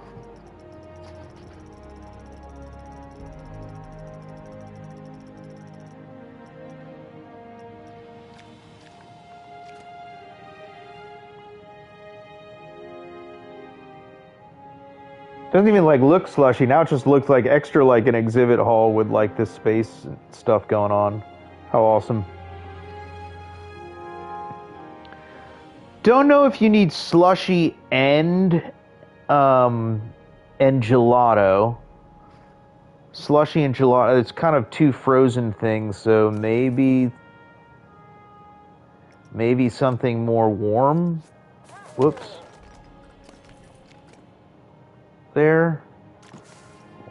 Doesn't even like look slushy. Now it just looks like extra like an exhibit hall with like this space stuff going on. How awesome. Don't know if you need slushy and gelato. Slushy and gelato, it's kind of two frozen things, so maybe something more warm. Whoops. There.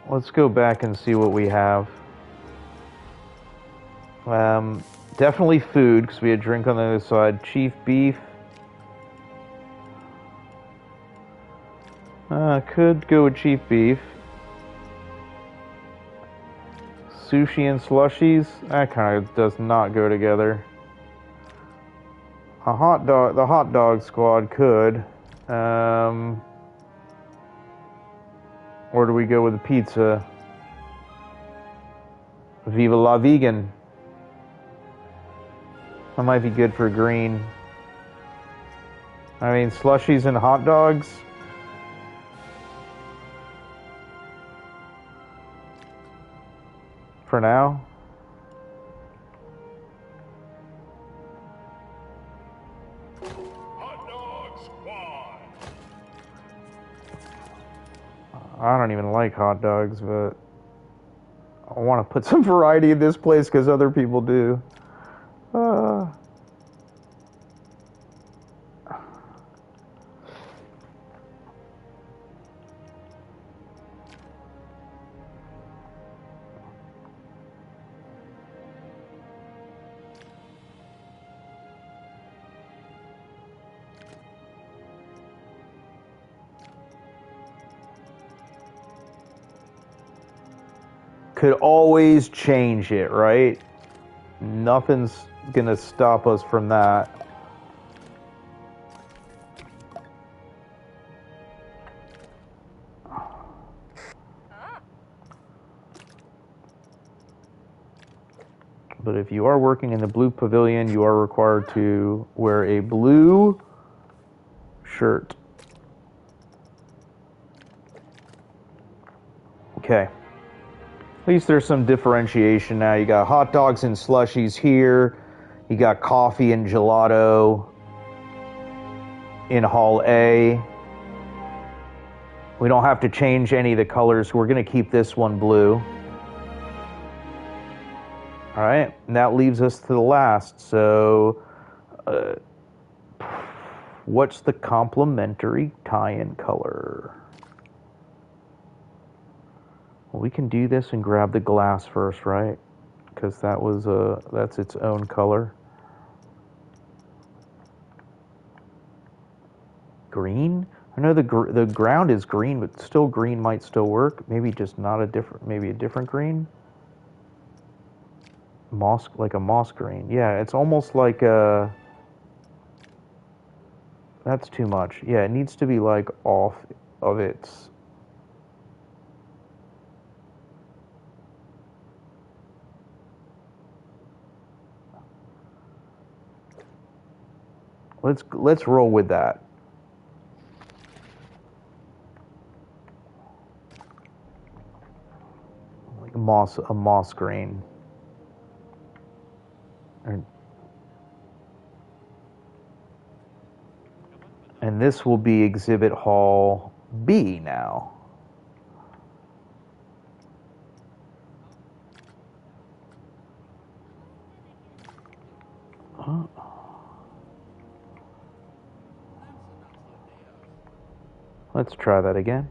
Let's go back and see what we have. Definitely food, because we had drink on the other side. Chief beef. Could go with chief beef.
Sushi and slushies? That kind of does not go together. The hot dog squad could. Or do we go with the pizza? Viva la vegan. That might be good for green. I mean, slushies and hot dogs. For now.
Hot dog squad.
I don't even like hot dogs, but I want to put some variety in this place because other people do. Could always change it, right? Nothing's gonna stop us from that. But if you are working in the blue pavilion, you are required to wear a blue shirt. Okay. At least there's some differentiation now. You got hot dogs and slushies here. You got coffee and gelato in Hall A. We don't have to change any of the colors. We're going to keep this one blue. All right, and that leaves us to the last. So, what's the complementary tie-in color? Well, we can do this and grab the glass first, right? Because that's its own color. Green? I know the ground is green, but still green might still work. Maybe just not a different, maybe a different green. Moss, like a moss green. Yeah, it's almost like a. That's too much. Yeah, it needs to be like off of its. Let's roll with that. Like a moss green. And this will be Exhibit Hall B now. Huh? Let's try that again.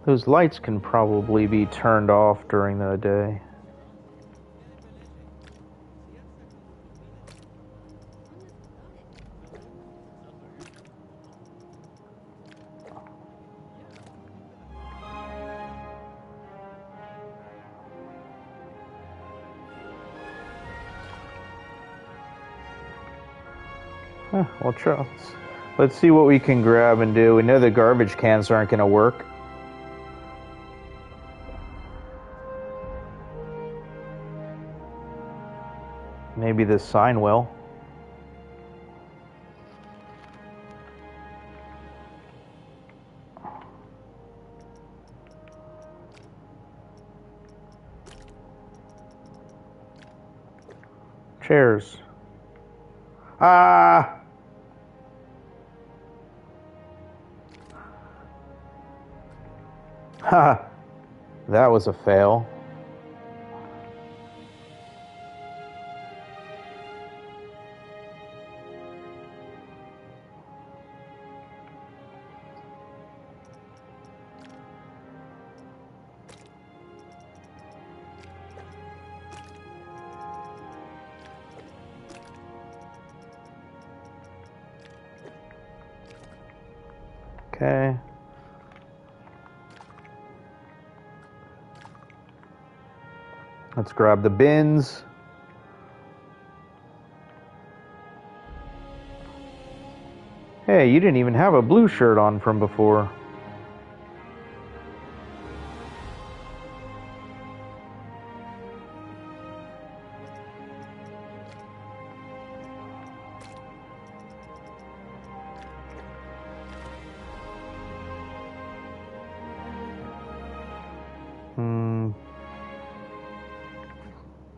Those lights can probably be turned off during the day. We'll try. Let's see what we can grab and do. We know the garbage cans aren't going to work. Maybe this sign will. Chairs. Ah! Ha! That was a fail. Okay. Let's grab the bins. Hey, you didn't even have a blue shirt on from before.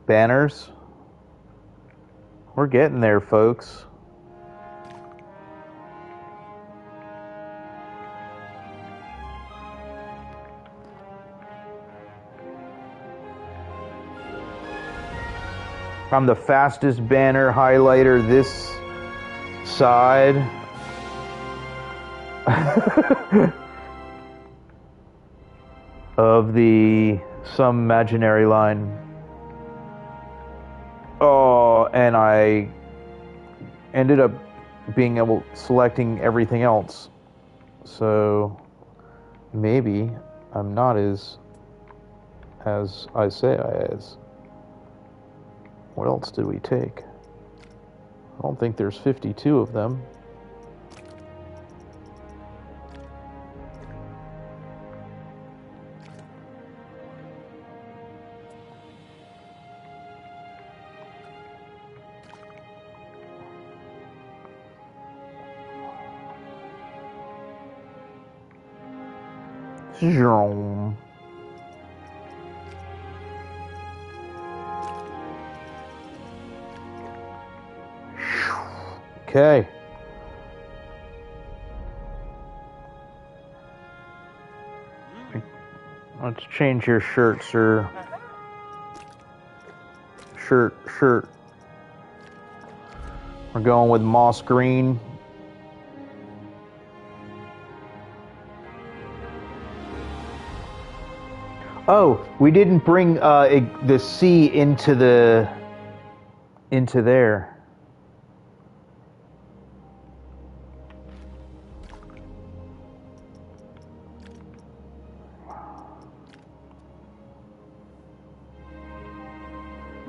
Banners. We're getting there, folks. I'm the fastest banner highlighter this side. Of the some imaginary line. Oh, and I ended up being able selecting everything else. So maybe I'm not as I say I is. What else did we take? I don't think there's 52 of them. Zoom. Okay. Let's change your shirt, sir. Shirt. We're going with moss green. Oh, we didn't bring the C into there.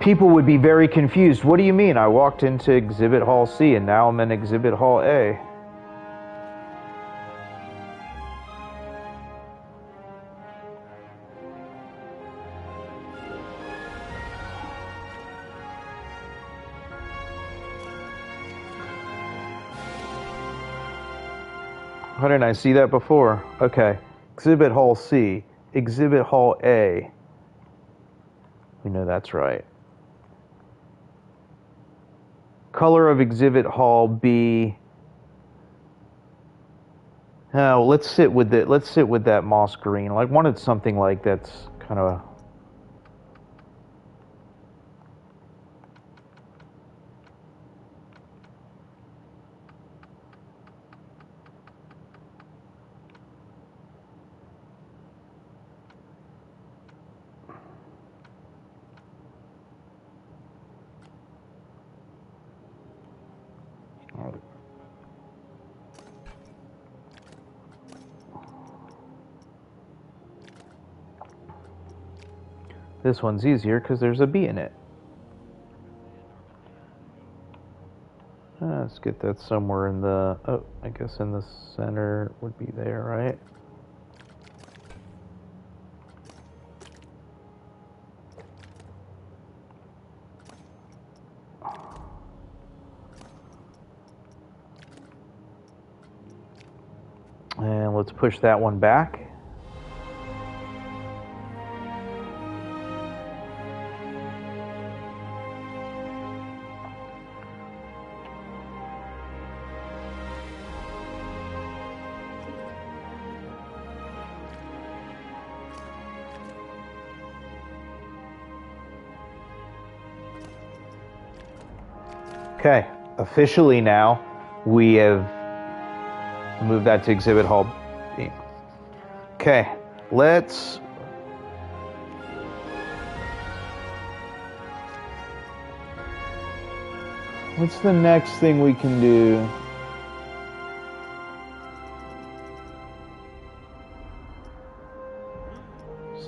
People would be very confused. What do you mean? I walked into Exhibit Hall C and now I'm in Exhibit Hall A. How didn't I see that before? Okay. Exhibit Hall C. Exhibit Hall A. We know that's right. Color of Exhibit Hall B. Oh, let's sit with that moss green. I wanted something like that's kind of this one's easier because there's a B in it. Let's get that somewhere in the, oh, I guess in the center would be there, right? And let's push that one back. Okay, officially now we have moved that to Exhibit Hall B. Okay, let's what's the next thing we can do?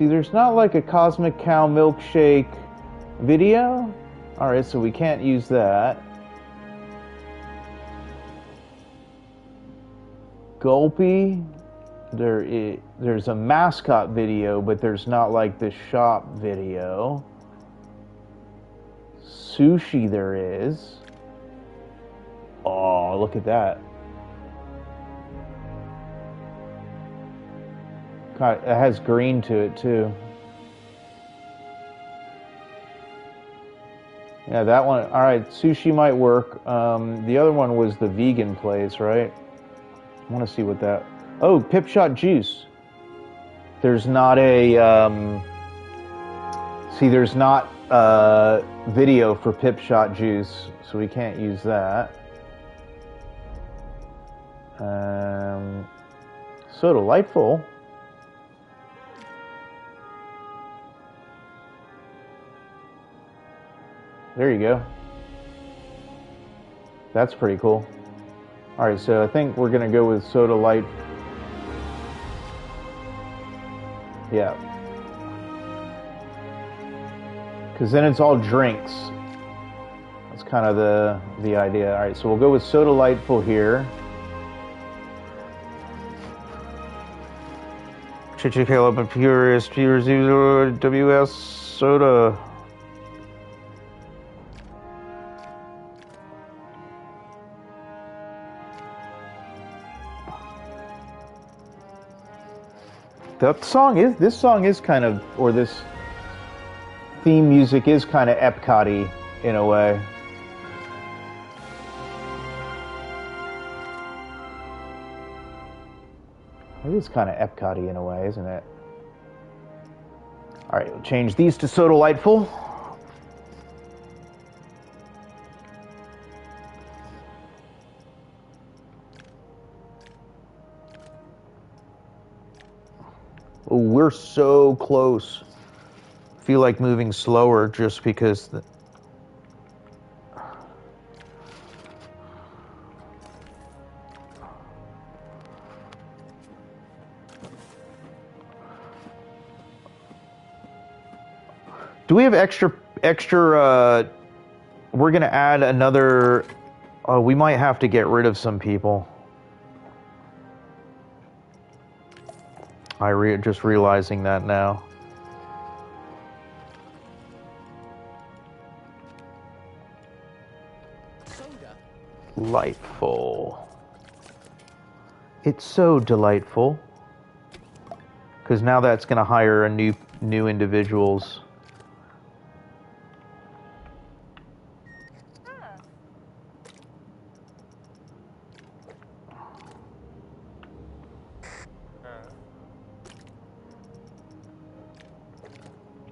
See, there's not like a Cosmic Cow milkshake video. Alright, so we can't use that. Gulpy. There's a mascot video, but there's not like the shop video. Sushi there is. Oh, look at that. God, it has green to it too. Yeah, that one. All right, sushi might work. The other one was the vegan place, right? I want to see what that. Oh, Pip Shot Juice. There's not a. See, there's not a video for Pip Shot Juice, so we can't use that. So delightful. There you go. That's pretty cool. All right, so I think we're gonna go with Soda Light. Yeah. Because then it's all drinks. That's kind of the idea. All right, so we'll go with Soda Lightful here. Chichi Caleb and Purist, WS Soda. This song is kind of, or this theme music is kind of Epcot-y in a way. It is kind of Epcot-y in a way, isn't it? All right, we'll change these to Soda Lightful. Oh, we're so close. Feel like moving slower just because do we have extra we're gonna add another we might have to get rid of some people. Just realizing that now.
Soda.
Delightful. It's so delightful. Because now that's going to hire a new individuals.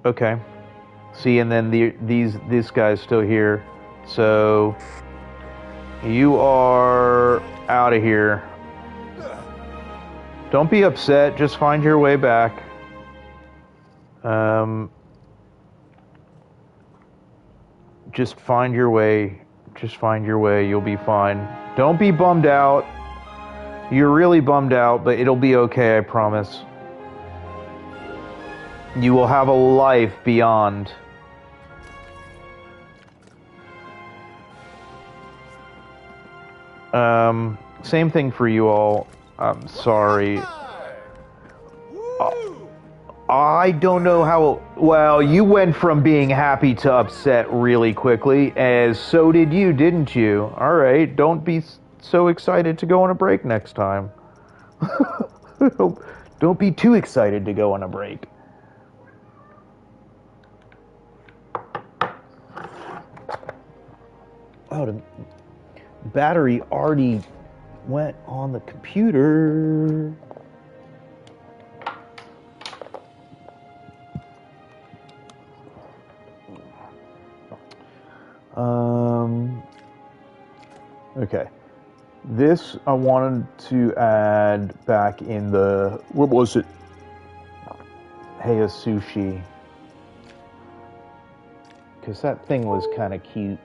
Okay. See, and then this guy's still here. So you are out of here. Don't be upset. Just find your way back. Just find your way. Just find your way. You'll be fine. Don't be bummed out. You're really bummed out, but it'll be okay, I promise. You will have a life beyond. Same thing for you all. I'm sorry. I don't know how... Well, you went from being happy to upset really quickly, as so did you, didn't you? Alright, don't be so excited to go on a break next time. Don't be too excited to go on a break. Oh, the battery already went on the computer. Okay. This I wanted to add back in the, what was it? Hey, a sushi. Because that thing was kind of cute.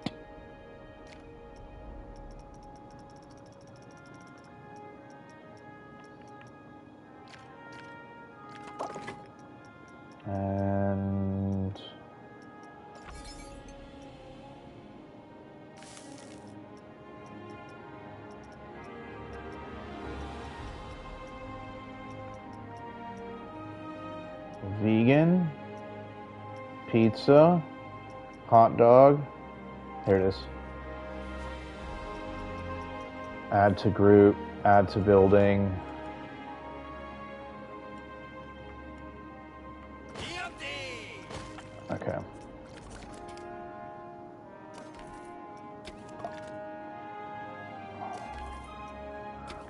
Vegan, pizza, hot dog. Here it is. Add to group, add to building. Okay.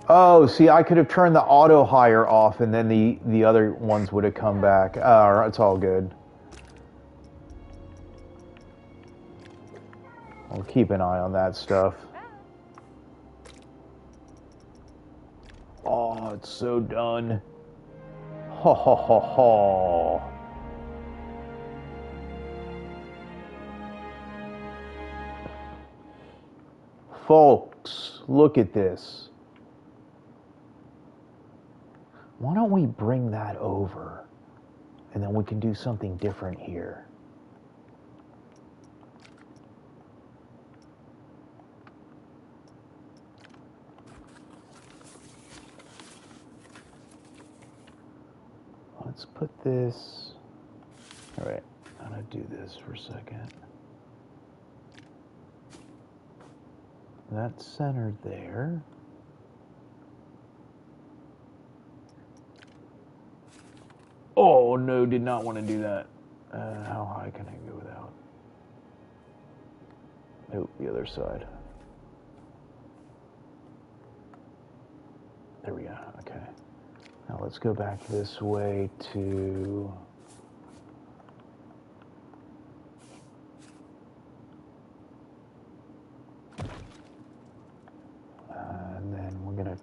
Oh, see, I could have turned the auto hire off and then the other ones would have come back. It's all good. We'll keep an eye on that stuff. Oh, it's so done. Ha ha ha ha. Folks, look at this. Why don't we bring that over and then we can do something different here? Let's put this. All right, I'm gonna do this for a second. That's centered there. Oh no, did not want to do that. How high can I go without? Nope, the other side. There we go, okay. Now let's go back this way to... and then we're gonna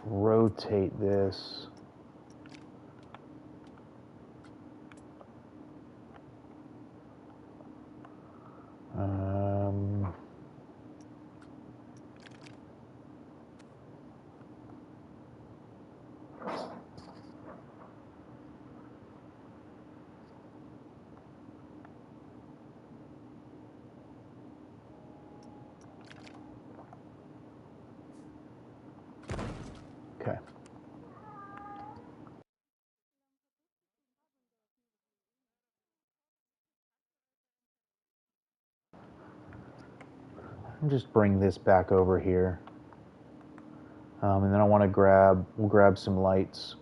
rotate this. Okay. I'll just bring this back over here. And then I want to we'll grab some lights.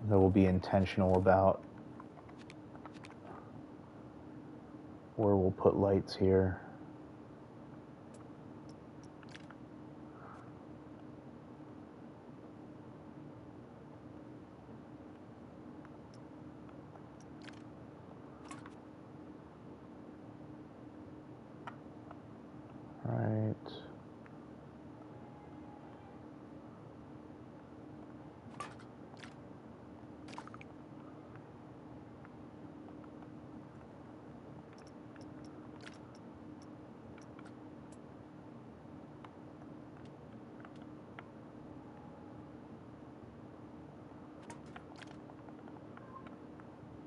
That we'll be intentional about where we'll put lights here. Right.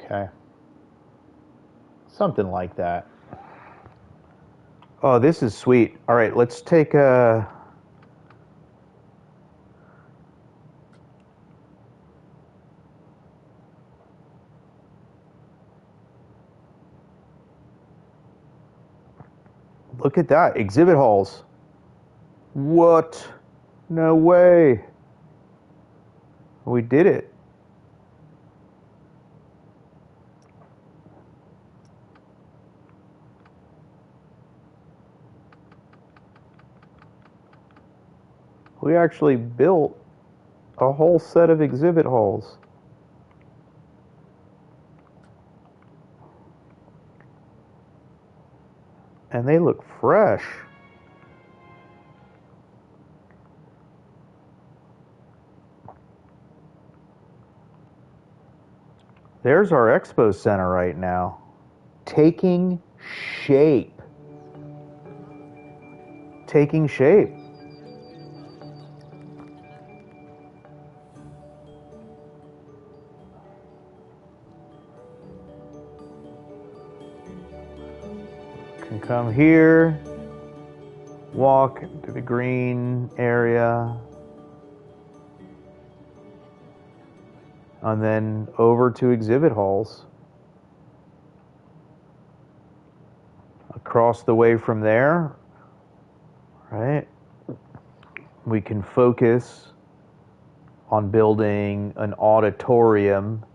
Okay. Something like that. Oh, this is sweet. All right, let's take a... Look at that, exhibit halls. What? No way. We did it. We actually built a whole set of exhibit halls. And they look fresh. There's our expo center right now, taking shape. Taking shape. come here, walk to the green area, and then over to exhibit halls. Across the way from there, right, we can focus on building an auditorium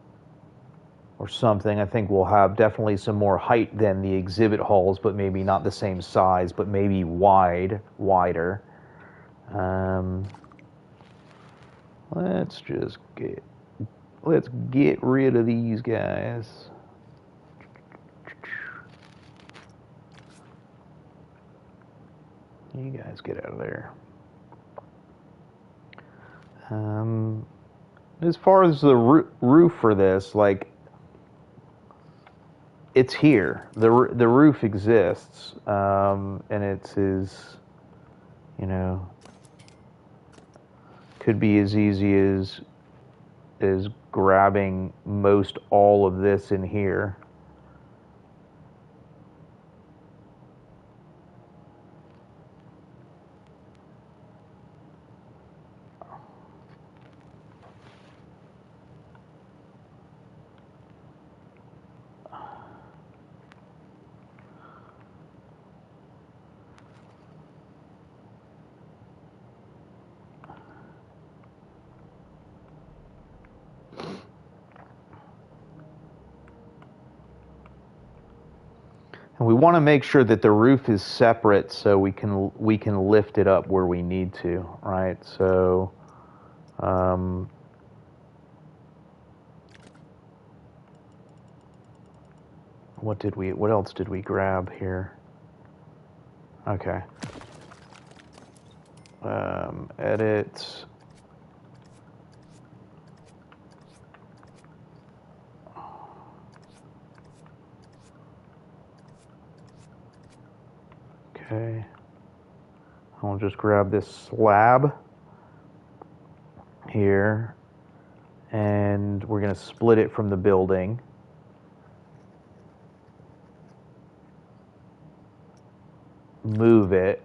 or something. I think we'll have definitely some more height than the exhibit halls, but maybe not the same size, but maybe wider. Let's get rid of these guys. You guys get out of there. As far as the roof for this, like, it's here. The roof exists, and it's you know, could be as easy as grabbing most all of this in here. And we want to make sure that the roof is separate so we can lift it up where we need to, right? So, what else did we grab here? Okay. Edit. Okay. I'll just grab this slab here, and we're going to split it from the building. Move it.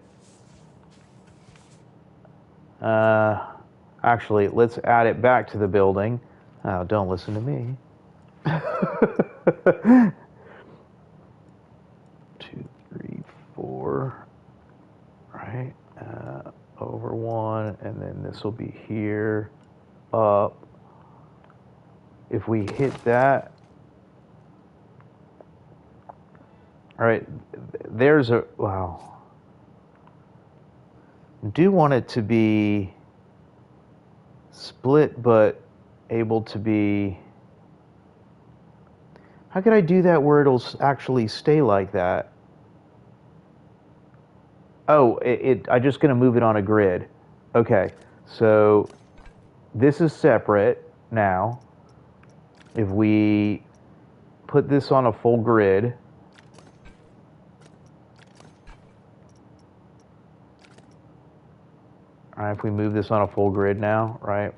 Actually, let's add it back to the building. Oh, don't listen to me. 2, 3, 4. Right. Over 1, and then this will be here, up. If we hit that, all right, there's a, wow. Do want it to be split, but able to be, how could I do that where it'll actually stay like that? Oh, I'm just going to move it on a grid. Okay, so this is separate now. If we put this on a full grid, all right, if we move this on a full grid now, right?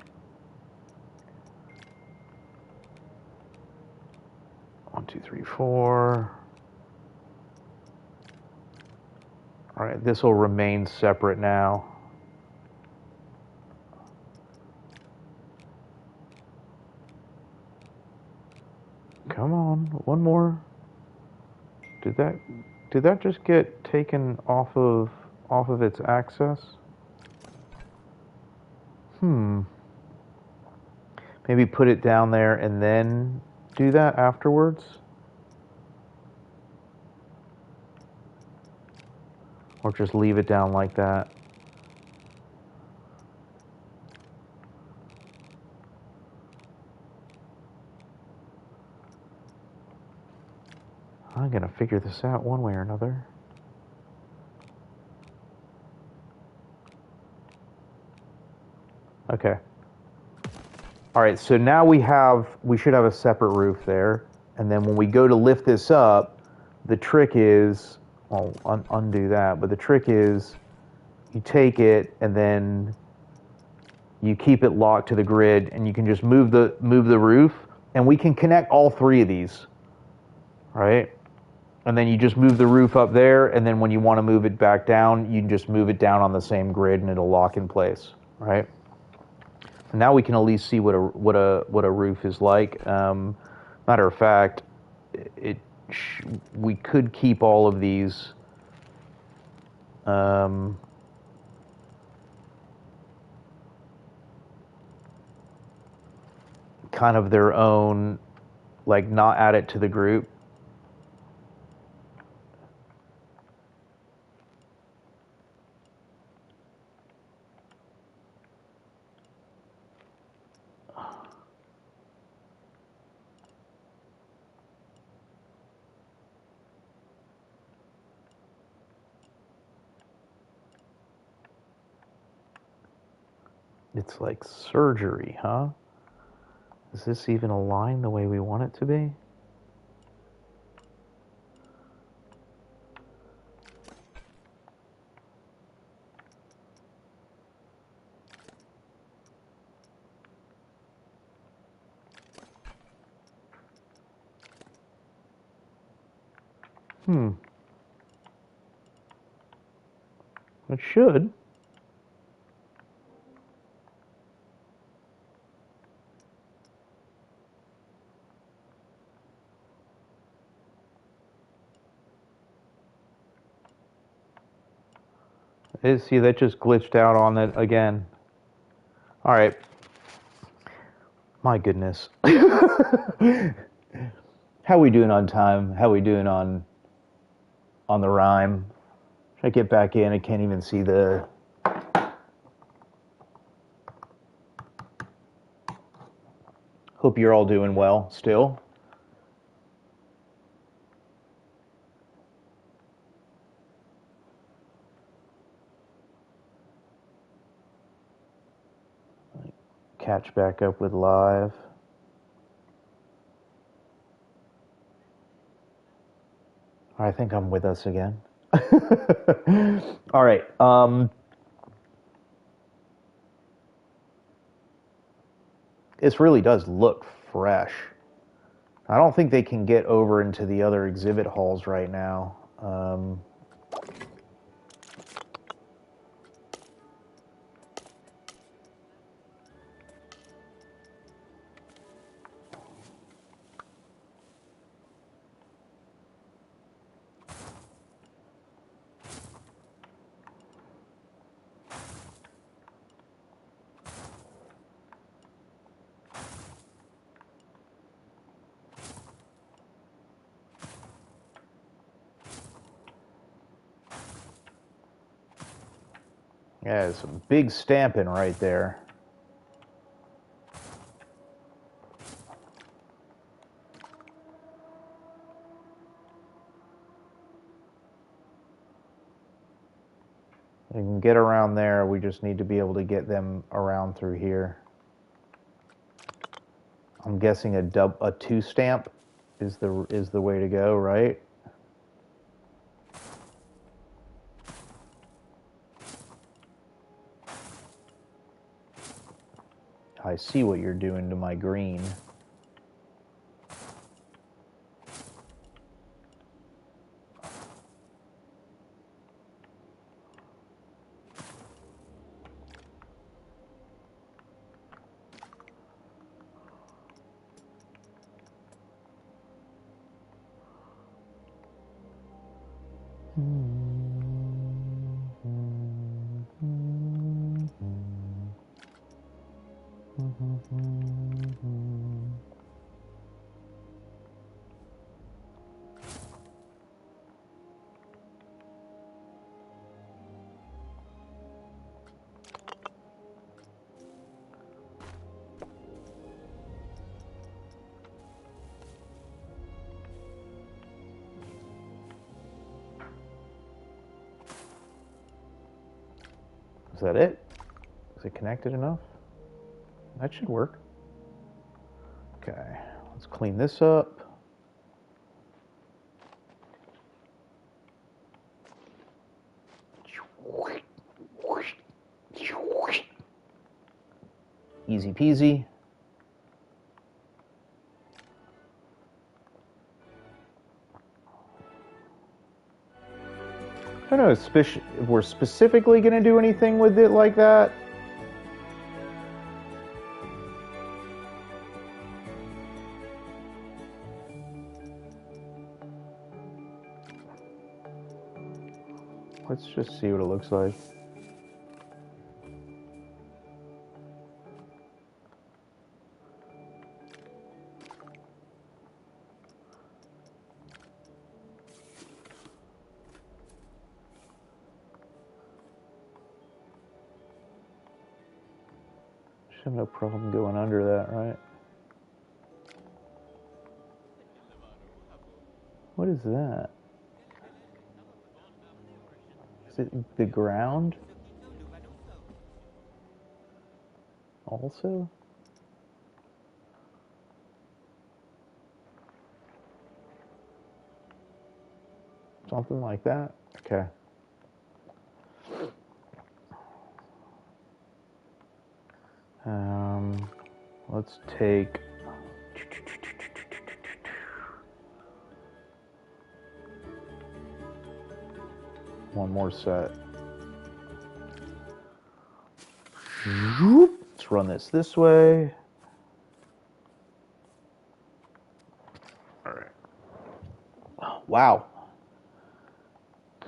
1, 2, 3, 4. All right, this will remain separate now. Come on, one more. Did that just get taken off of its axis? Maybe put it down there and then do that afterwards? Or just leave it down like that? I'm gonna figure this out one way or another. Okay. All right, so now we should have a separate roof there. And then when we go to lift this up, the trick is, well, undo that, but the trick is you take it and then you keep it locked to the grid, and you can just move the roof, and we can connect all 3 of these, right? And then you just move the roof up there, and then when you want to move it back down, you can just move it down on the same grid, and it'll lock in place, right? And now we can at least see what a roof is like. Matter of fact, we could keep all of these. Kind of their own, like not add it to the group. It's like surgery, huh? Is this even aligned the way we want it to be? It should. See, that just glitched out on it again. All right. My goodness. How we doing on time? How we doing on the rhyme? Should I get back in? I can't even see the... Hope you're all doing well still. Catch back up with live. I think I'm with us again. All right. This really does look fresh. I don't think they can get over into the other exhibit halls right now. Yeah, some big stamping right there. They can get around there. We just need to be able to get them around through here. I'm guessing a 2 stamp is the way to go, right? I see what you're doing to my green. Is that it? Is it connected enough? That should work. Okay, let's clean this up. Easy peasy. know if we're specifically going to do anything with it like that. Let's just see what it looks like. Should have no problem going under that, right? What is that? Is it the ground? Also? Something like that? Okay. Let's take one more set. Let's run this way. All right. Wow. I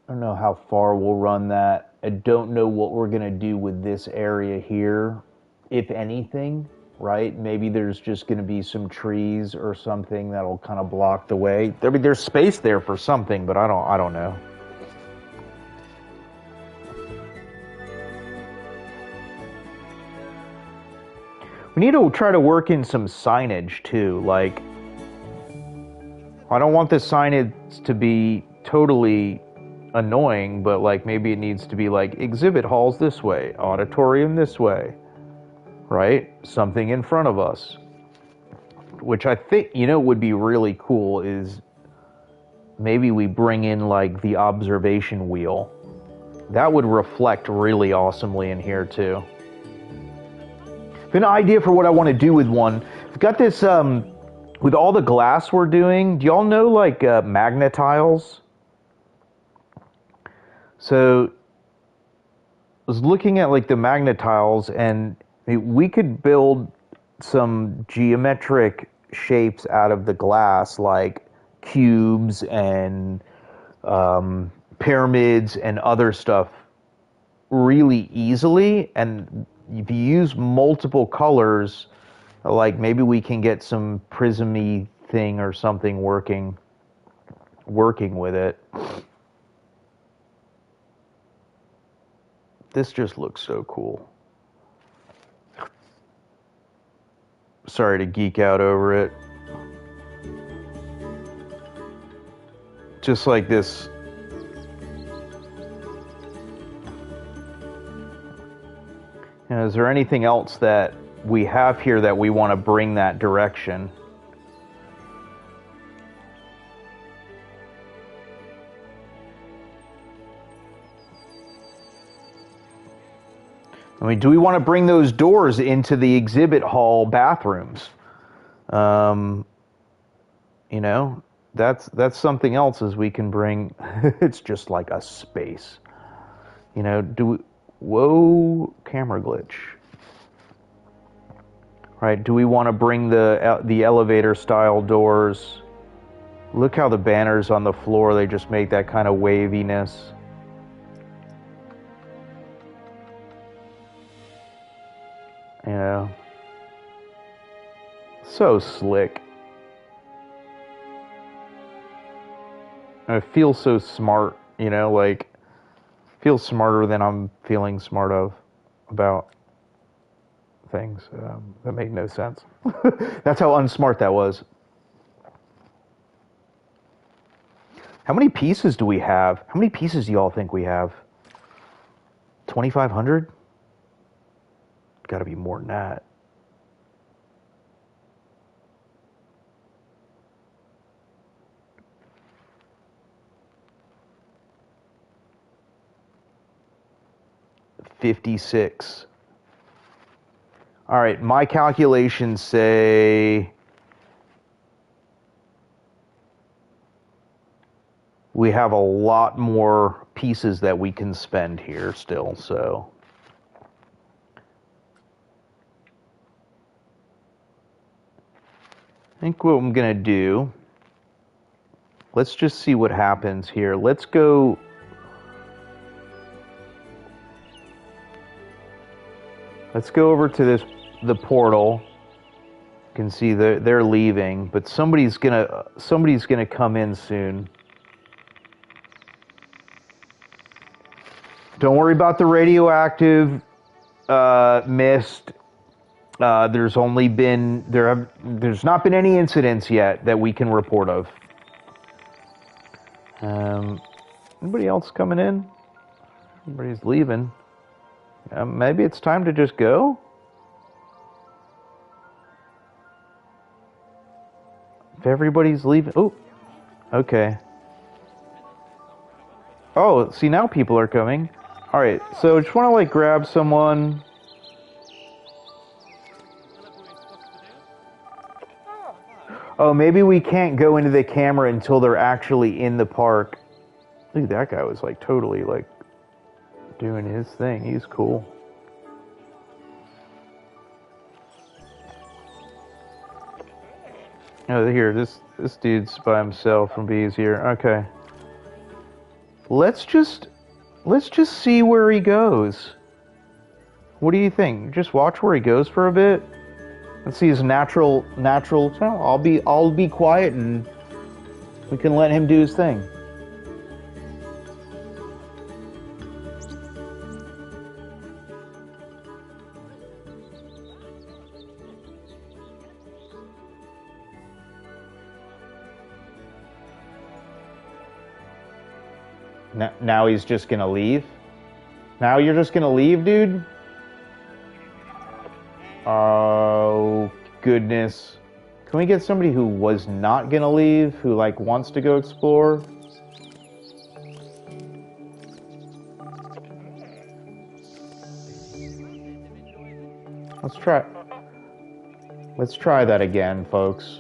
don't know how far we'll run that. I don't know what we're going to do with this area here, if anything, right? Maybe there's just going to be some trees or something that'll kind of block the way. I mean, there's space there for something, but I don't know. We need to try to work in some signage too. Like, I don't want the signage to be totally annoying, but like maybe it needs to be like exhibit halls this way, auditorium this way, right? Something in front of us. Which I think, would be really cool is maybe we bring in like the observation wheel. That would reflect really awesomely in here too. An idea for what I want to do with one. I've got this, with all the glass we're doing, do y'all know like magnetiles? So I was looking at like the magnetiles, and we could build some geometric shapes out of the glass, like cubes and pyramids and other stuff really easily. And if you use multiple colors, like maybe we can get some prismy thing or something working with it. This just looks so cool. Sorry to geek out over it. Just like this. Is there anything else that we have here that we want to bring that direction? I mean, do we want to bring those doors into the exhibit hall bathrooms? That's something else as we can bring. It's just like a space. Whoa, camera glitch. Right, do we want to bring the elevator style doors? Look how the banners on the floor, they just make that kind of waviness. So slick. I feel so smart, like, feel smarter than I'm feeling smart about things that make no sense. That's how unsmart that was. How many pieces do we have? How many pieces do y'all think we have? 2,500? Got to be more than that. $56. All right, my calculations say we have a lot more pieces that we can spend here still, so. I think what I'm gonna do, let's just see what happens here. Let's go. Let's go over to the portal. You can see they're leaving, but somebody's gonna come in soon. Don't worry about the radioactive mist. There's not been any incidents yet that we can report of. Anybody else coming in? Everybody's leaving. Maybe it's time to just go? If everybody's leaving... Oh, okay. Oh, see, now people are coming. Alright, so just want to, like, grab someone... Oh, maybe we can't go into the camera until they're actually in the park. Look, that guy was, like, totally, like, doing his thing. He's cool. Oh, here, this dude's by himself from B's here. Okay. Let's just see where he goes. What do you think? Just watch where he goes for a bit. Let's see his natural. I'll be quiet and we can let him do his thing. Now he's just gonna leave? Now you're just gonna leave, dude? Oh, goodness. Can we get somebody who was not gonna leave, who, like, wants to go explore? Let's try that again, folks.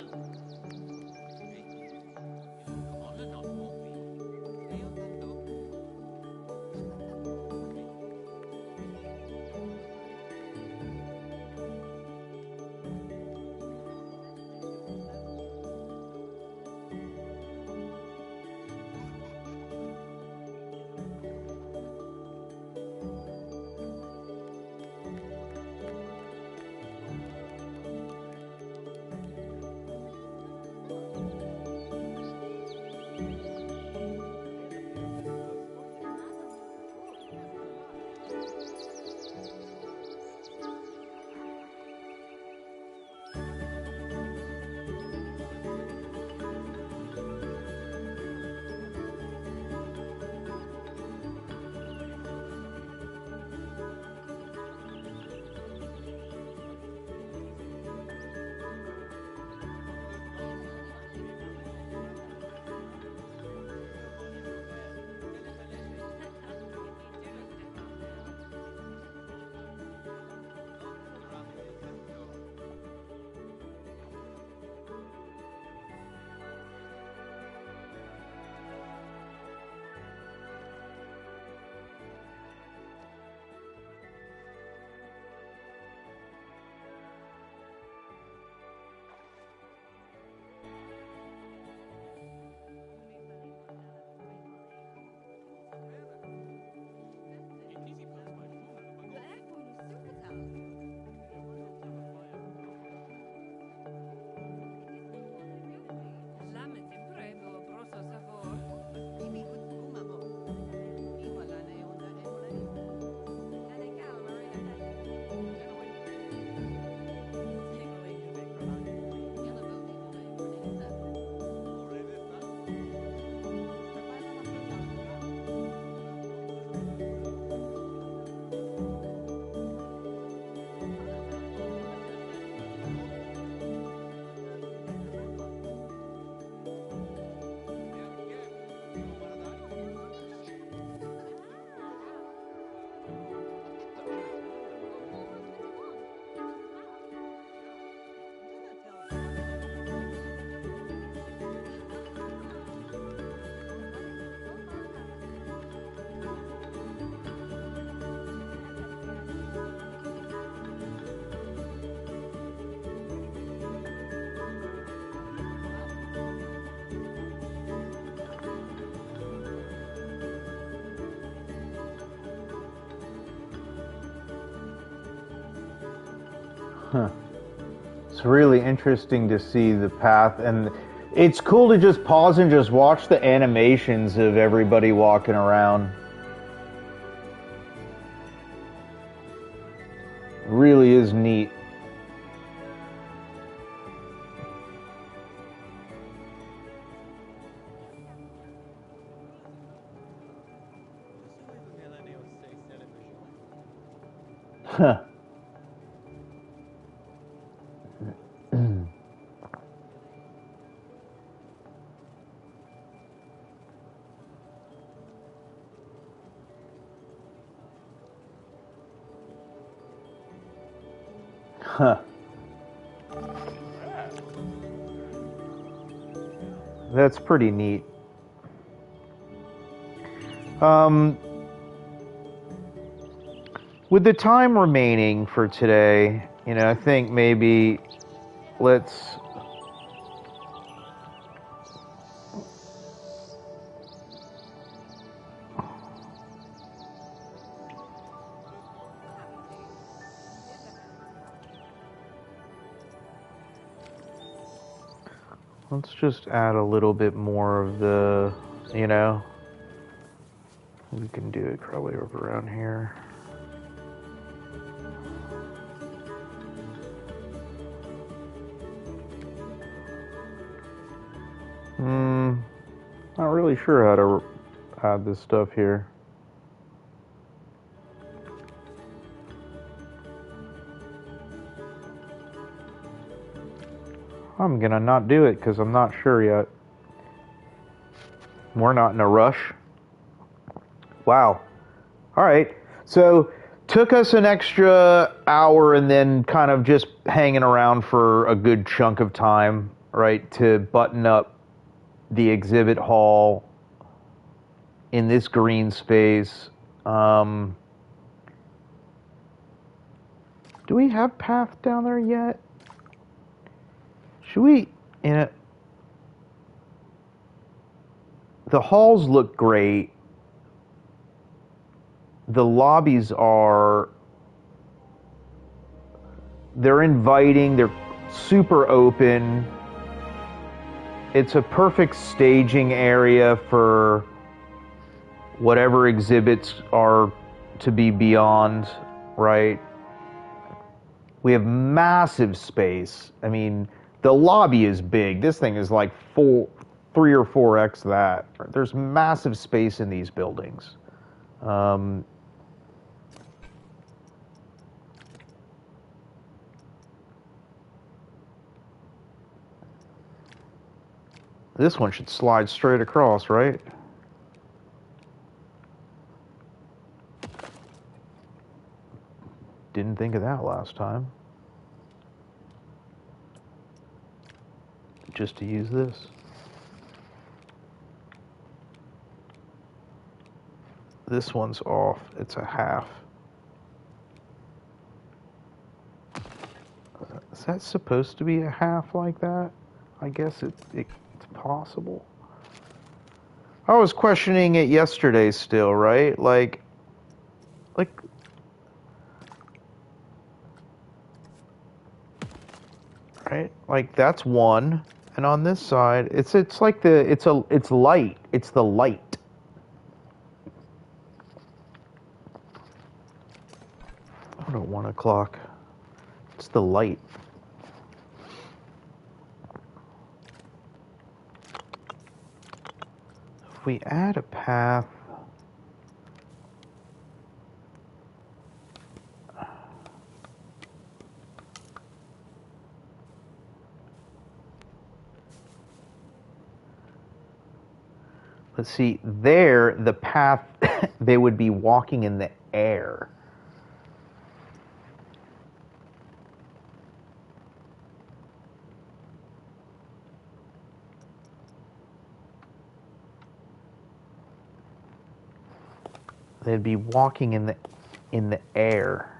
It's really interesting to see the path, and it's cool to just pause and just watch the animations of everybody walking around. Really is neat. Huh. Huh. That's pretty neat. With the time remaining for today, I think maybe let's just add a little bit more of the, we can do it probably over around here. Not really sure how to add this stuff here. I'm gonna not do it because I'm not sure yet. We're not in a rush. Wow. All right. So took us an extra hour and then kind of just hanging around for a good chunk of time, right, to button up the exhibit hall in this green space. Do we have path down there yet? Should we? The halls look great. The lobbies they're inviting, they're super open. It's a perfect staging area for whatever exhibits are to be beyond, right? We have massive space. I mean, the lobby is big. This thing is like 3 or 4x that. There's massive space in these buildings. This one should slide straight across, right? Didn't think of that last time. Just to use this. This one's off. It's a half. Is that supposed to be a half like that? I guess it's possible. I was questioning it yesterday still, right? Like, right? Like that's one, and on this side, it's like it's light. It's the light. What at 1 o'clock? It's the light. If we add a path, let's see, there, the path, they would be walking in the air. They'd be walking in the air.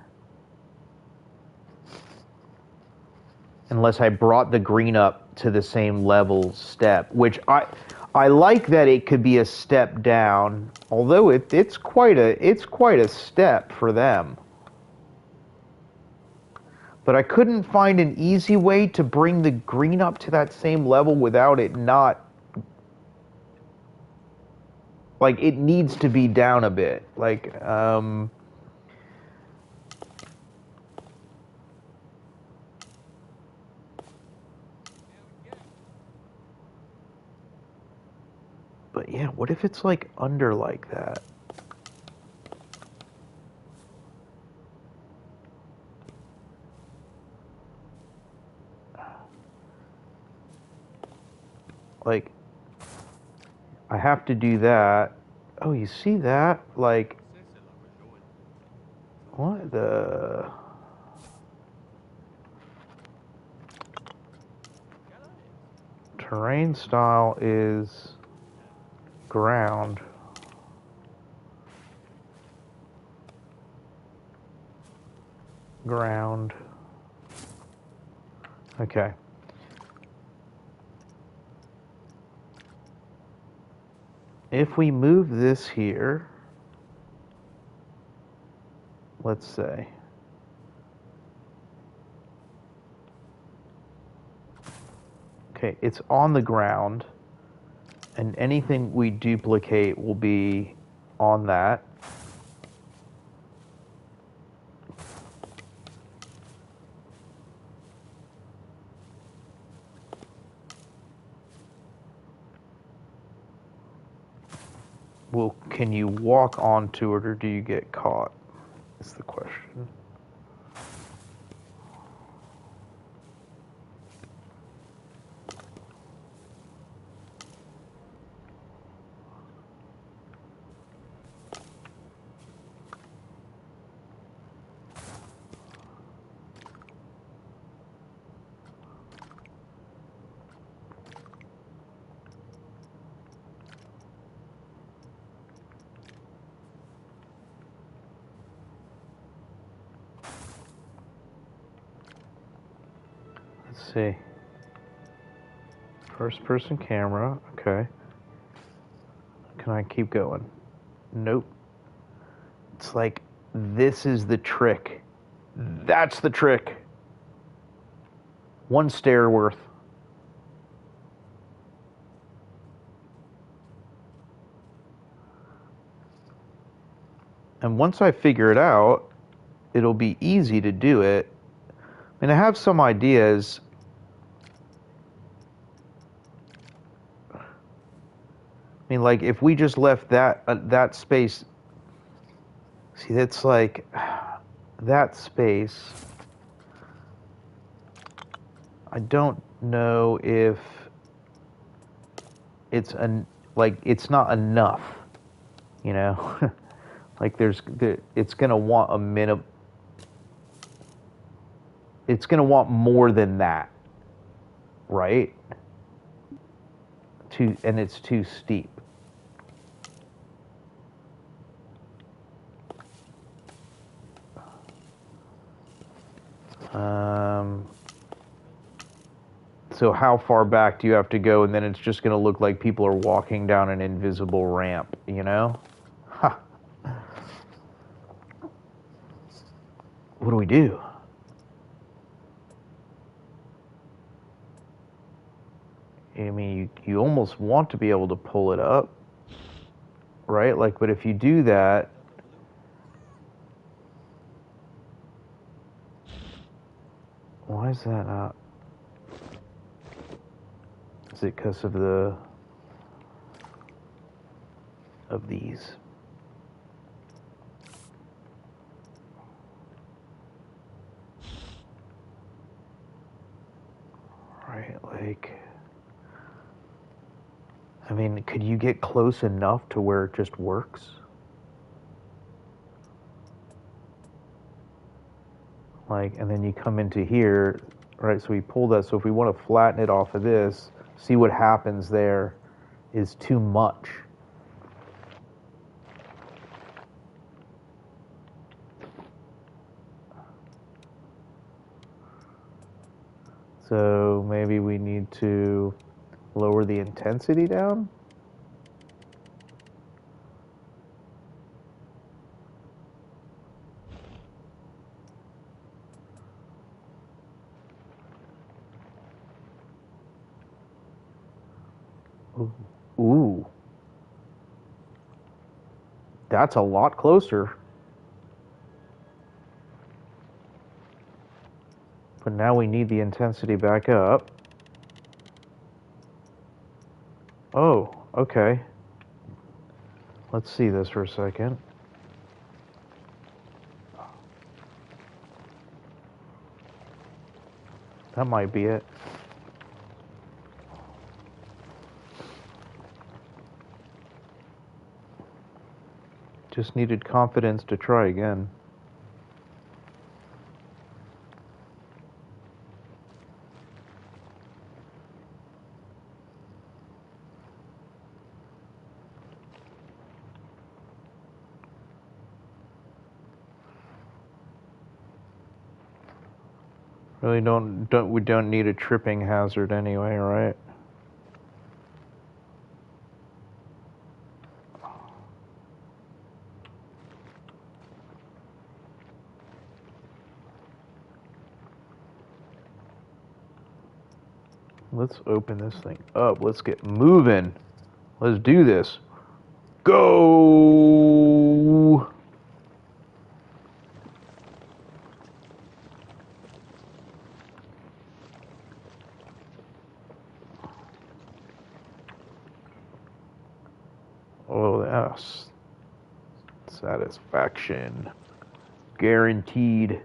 Unless I brought the green up to the same level step, which I like that it could be a step down, although it's quite a step for them.
But I couldn't find an easy way to bring the green up to that same level without it not, like, it needs to be down a bit. Like, but yeah, what if it's like under like that? Like, I have to do that. Oh, you see that? Like, what the? Terrain style is ground. Ground. Okay. If we move this here, let's say, okay, it's on the ground, and anything we duplicate will be on that. Well, can you walk onto it or do you get caught? Is the question. Let's see. First person camera, okay. Can I keep going? Nope. It's like, this is the trick. That's the trick. One stare worth. And once I figure it out, it'll be easy to do it. I mean, I have some ideas. I mean, like, if we just left that space, see, that's like, that space, I don't know if it's it's not enough, you know? Like, it's gonna want a minimum, it's gonna want more than that, right? And it's too steep. So how far back do you have to go? And then it's just going to look like people are walking down an invisible ramp, you know? Ha. What do we do? I mean, you almost want to be able to pull it up, right? Like, but if you do that, why is that not? Is it because of these? Right, like, I mean, could you get close enough to where it just works? Like, and then you come into here, right? So we pull that. So if we want to flatten it off of this, see what happens there is too much. So maybe we need to lower the intensity down. Ooh. That's a lot closer. But now we need the intensity back up. Oh, okay. Let's see this for a second. That might be it. Just needed confidence to try again. Really we don't need a tripping hazard anyway, right? Let's open this thing up. Let's get moving. Let's do this. Go! Oh, that's satisfaction. Guaranteed.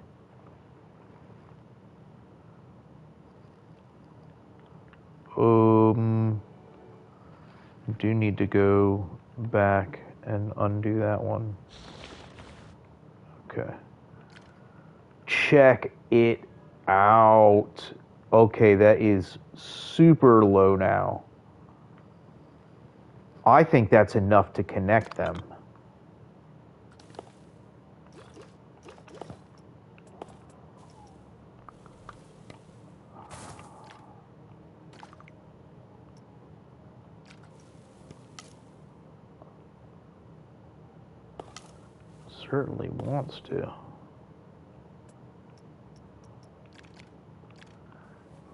Do need to go back and undo that one. Okay. Check it out. Okay, that is super low now. I think that's enough to connect them. Certainly wants to.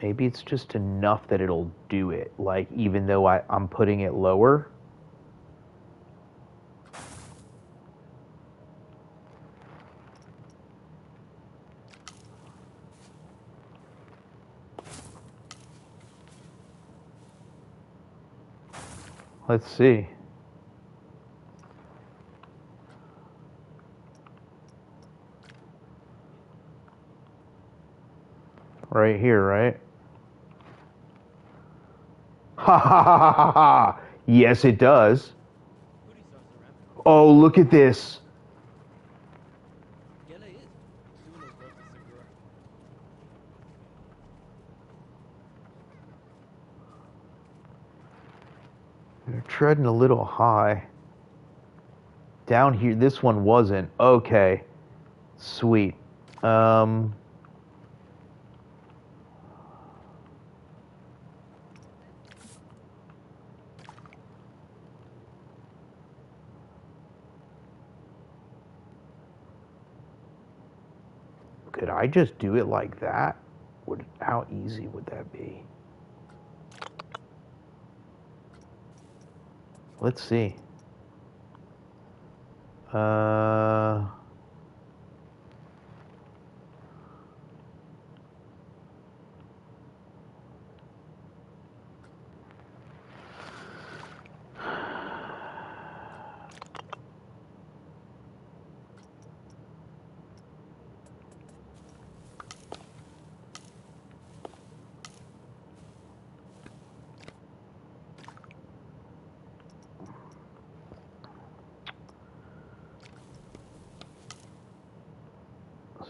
Maybe it's just enough that it'll do it. Like, even though I'm putting it lower. Let's see. Right here, right? Ha ha ha ha ha! Yes, it does. Oh, look at this. You're treading a little high. Down here, this one wasn't. Okay. Sweet. Could I just do it like that? How easy would that be? Let's see.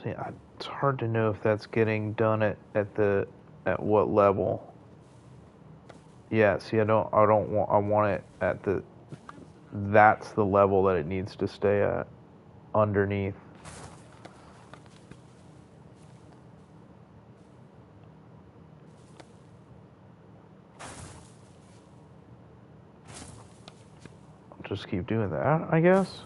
See, it's hard to know if that's getting done at what level. Yeah, see, I want it at that's the level that it needs to stay at, underneath. Just keep doing that, I guess.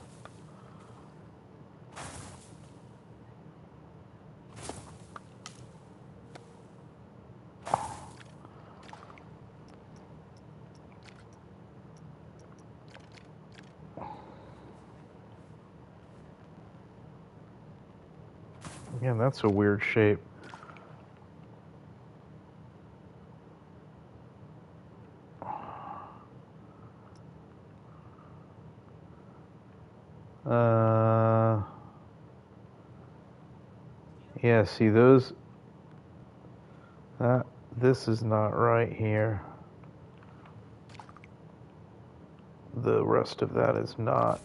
Yeah, that's a weird shape. Yeah, see those, this is not right here. The rest of that is not.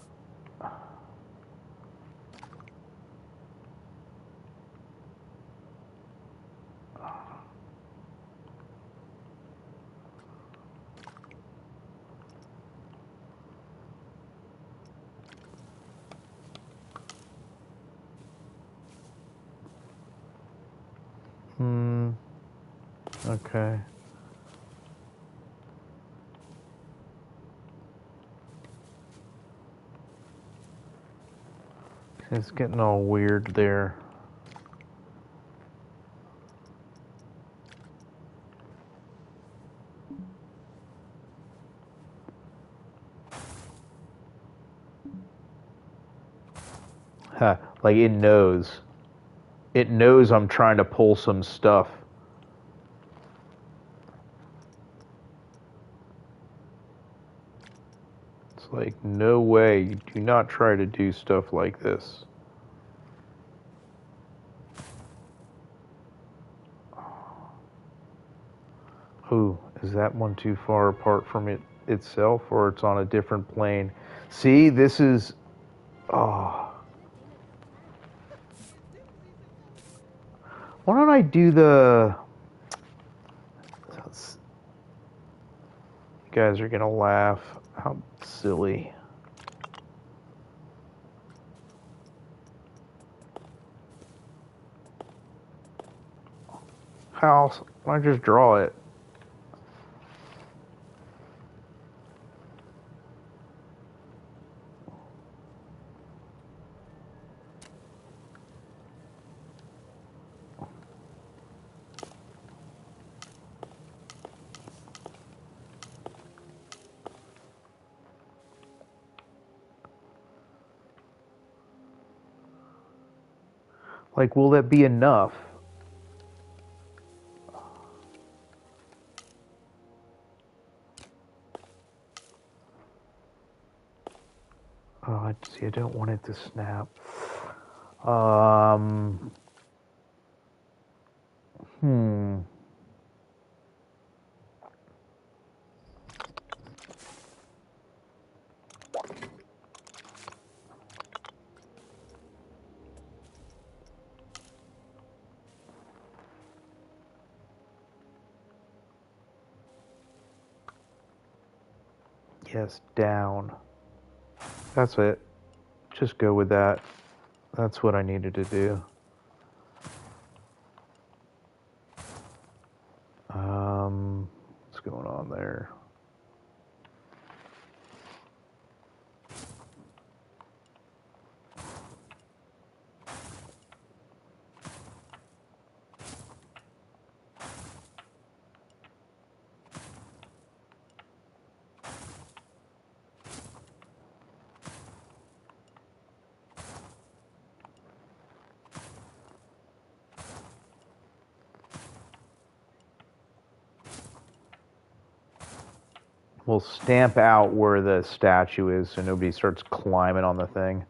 Okay. It's getting all weird there. Huh, like it knows. It knows I'm trying to pull some stuff. It's like, no way, you do not try to do stuff like this. Ooh, is that one too far apart from it itself, or it's on a different plane? See, this is, oh. Why don't I do the, you guys are gonna laugh. How silly. How? Why don't I just draw it? Like, will that be enough? Oh, see, I don't want it to snap. Hmm. Yes, down. That's it. Just go with that. That's what I needed to do. What's going on there? We'll stamp out where the statue is so nobody starts climbing on the thing.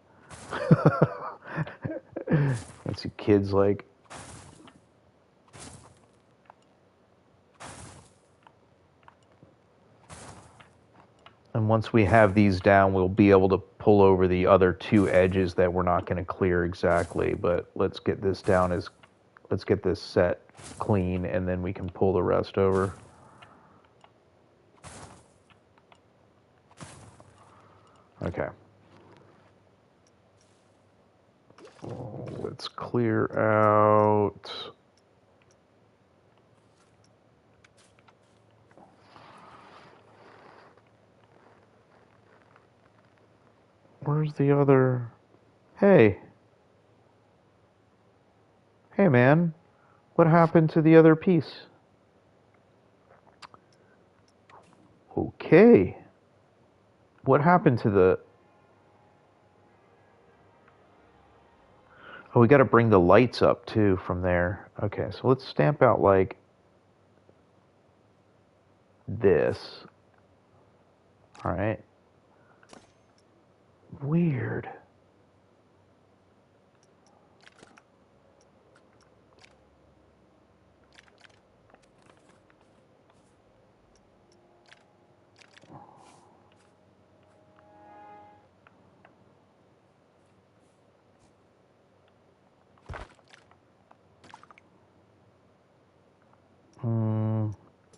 That's what kids like. And once we have these down, we'll be able to pull over the other two edges that we're not going to clear exactly. But let's get this down as, let's get this set clean, and then we can pull the rest over. Okay. Let's clear out. Where's the other? Hey. Hey, man. What happened to the other piece? Okay. What happened to the... Oh, we got to bring the lights up too from there. Okay, so let's stamp out like this. All right. Weird.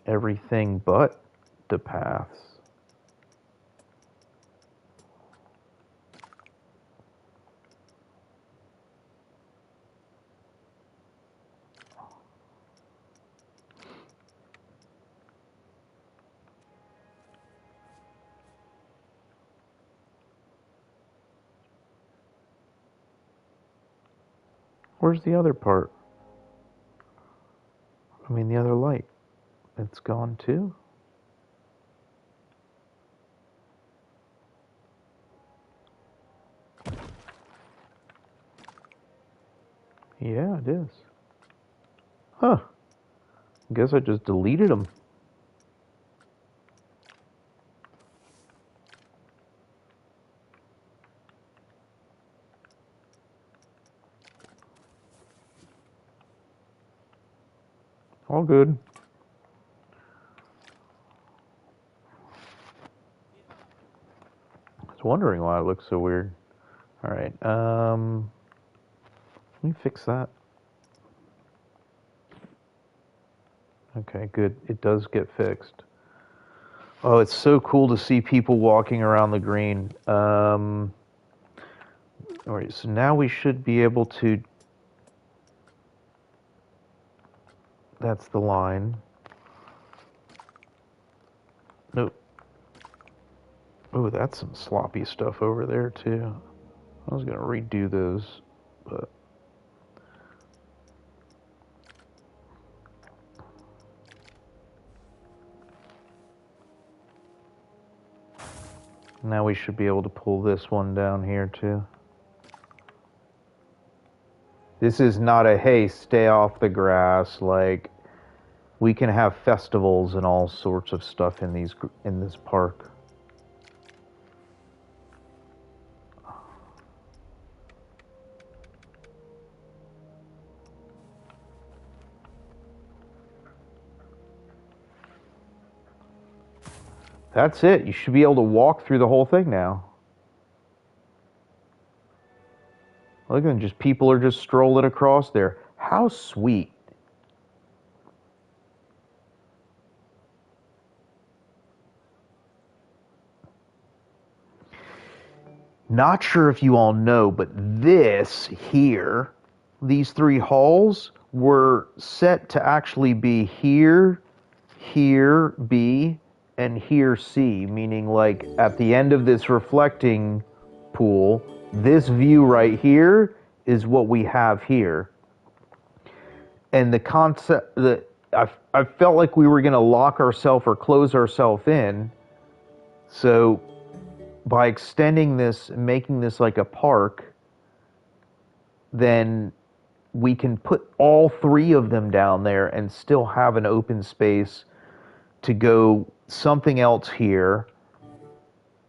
Everything but the paths. Where's the other part? I mean, the other light. It's gone too? Yeah, it is. Huh. Guess I just deleted them. All good. I was wondering why it looks so weird. All right. Let me fix that. Okay, good. It does get fixed. Oh, it's so cool to see people walking around the green. All right, so now we should be able to. That's the line. Nope. Oh, that's some sloppy stuff over there, too. I was going to redo those, but. Now we should be able to pull this one down here, too. This is not a, hey, stay off the grass, like, we can have festivals and all sorts of stuff in this park. That's it. You should be able to walk through the whole thing now. Look at them, just people are just strolling across there. How sweet. Not sure if you all know, but this here, these three halls were set to actually be here, here B, and here C, meaning like at the end of this reflecting pool, this view right here is what we have here. And the concept that I felt like we were going to lock ourselves or close ourselves in. So by extending this, making this like a park, then we can put all three of them down there and still have an open space to go something else here.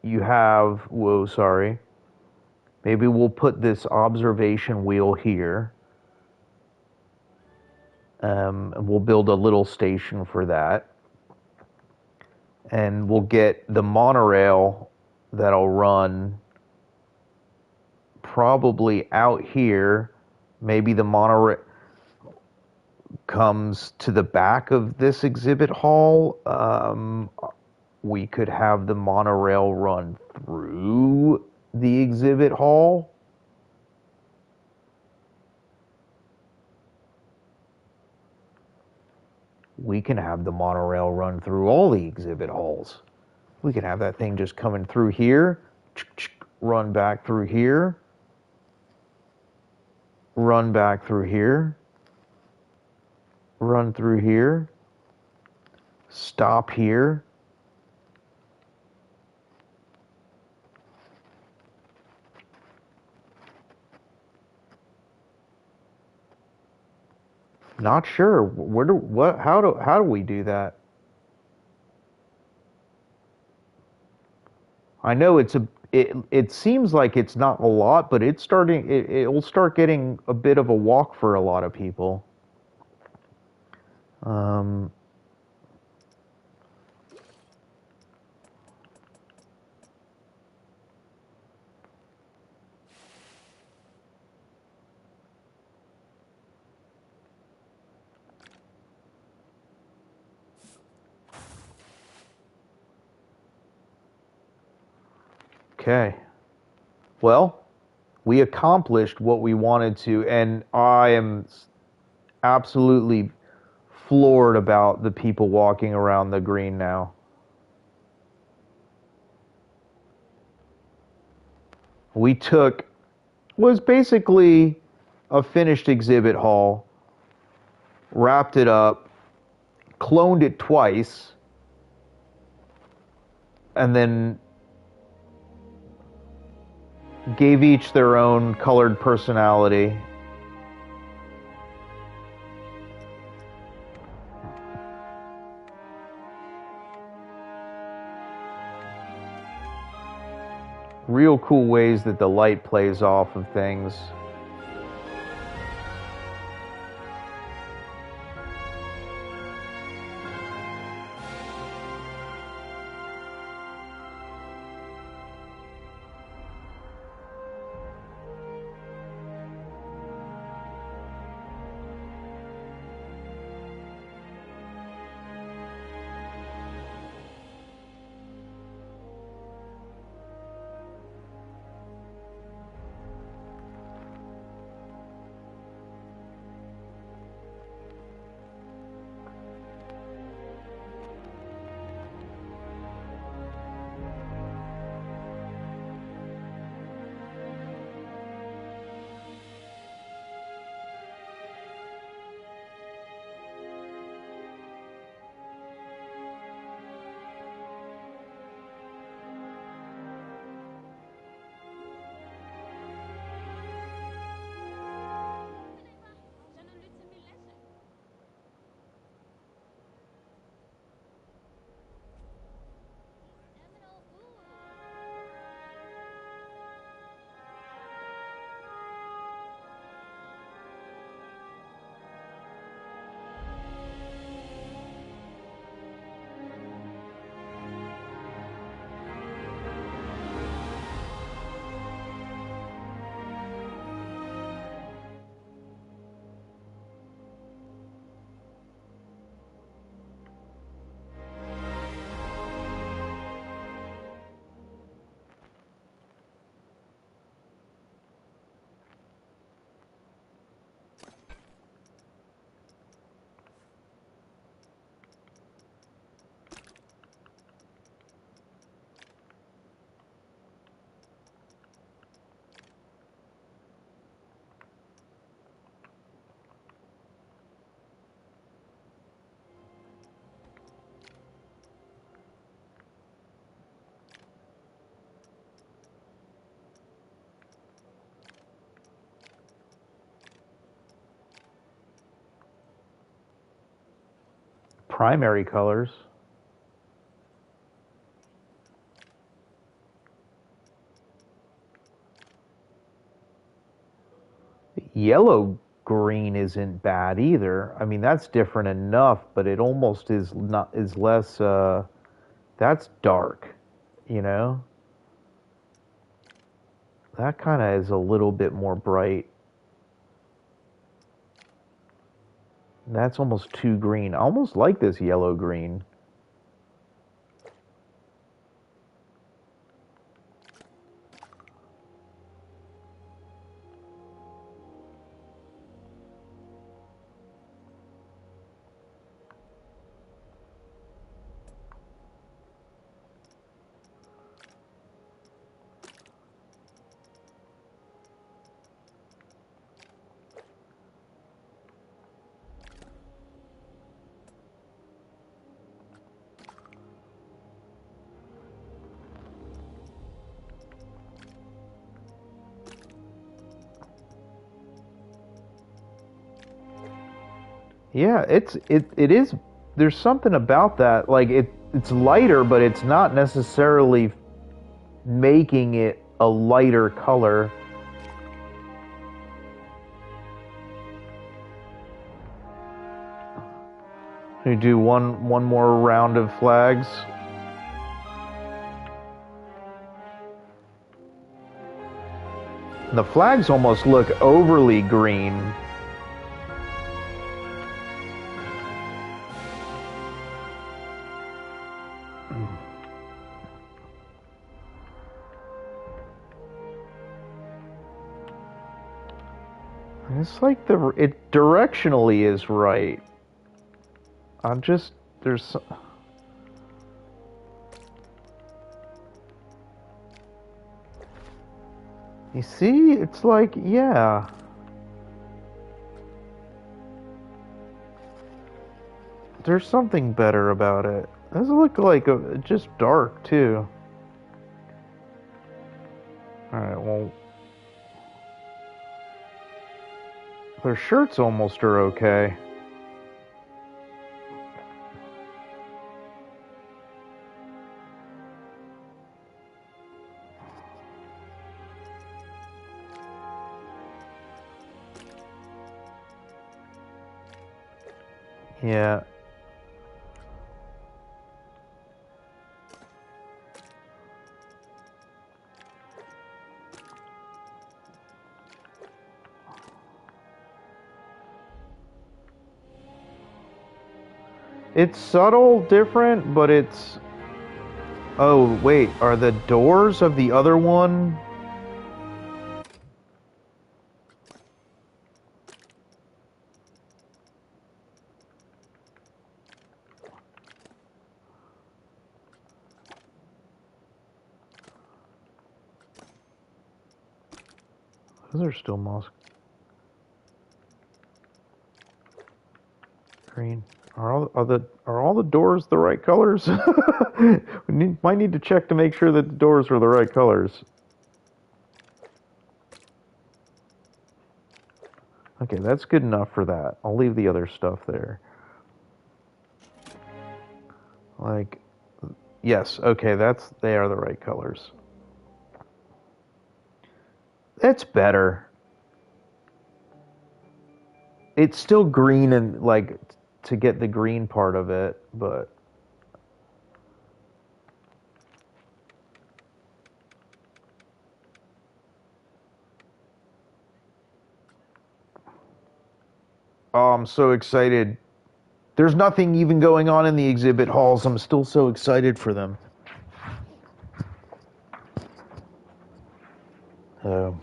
You have, whoa, sorry. Maybe we'll put this observation wheel here. And we'll build a little station for that. And we'll get the monorail that'll run probably out here. Maybe the monorail comes to the back of this exhibit hall. We could have the monorail run through the exhibit hall. We can have the monorail run through all the exhibit halls. We can have that thing just coming through here, run back through here, run back through here, run through here, stop here. Not sure. How do we do that? I know it seems like it's not a lot, but it'll start getting a bit of a walk for a lot of people. Um, okay. Well, we accomplished what we wanted to, and I am absolutely floored about the people walking around the green now. We took was basically a finished exhibit hall, wrapped it up, cloned it twice, and then gave each their own colored personality. Real cool ways that the light plays off of things. Primary colors. Yellow green isn't bad either. I mean, that's different enough, but it almost is less that's dark, you know? That kind of is a little bit more bright. That's almost too green. I almost like this yellow green. Yeah, it is. There's something about that. Like it's lighter, but it's not necessarily making it a lighter color. We do one more round of flags. The flags almost look overly green. It's like it directionally is right. I'm just there's. You see, it's like yeah. There's something better about it. It doesn't look like just dark too. All right, well, their shirts almost are okay. Yeah. It's subtle, different, but it's. Oh, wait, are the doors of the other one? Those are still moss green. Are all the doors the right colors? Might need to check to make sure that the doors are the right colors. Okay, that's good enough for that. I'll leave the other stuff there. Like, yes, okay, they are the right colors. That's better. It's still green and like to get the green part of it, but oh, I'm so excited. There's nothing even going on in the exhibit halls. I'm still so excited for them. So,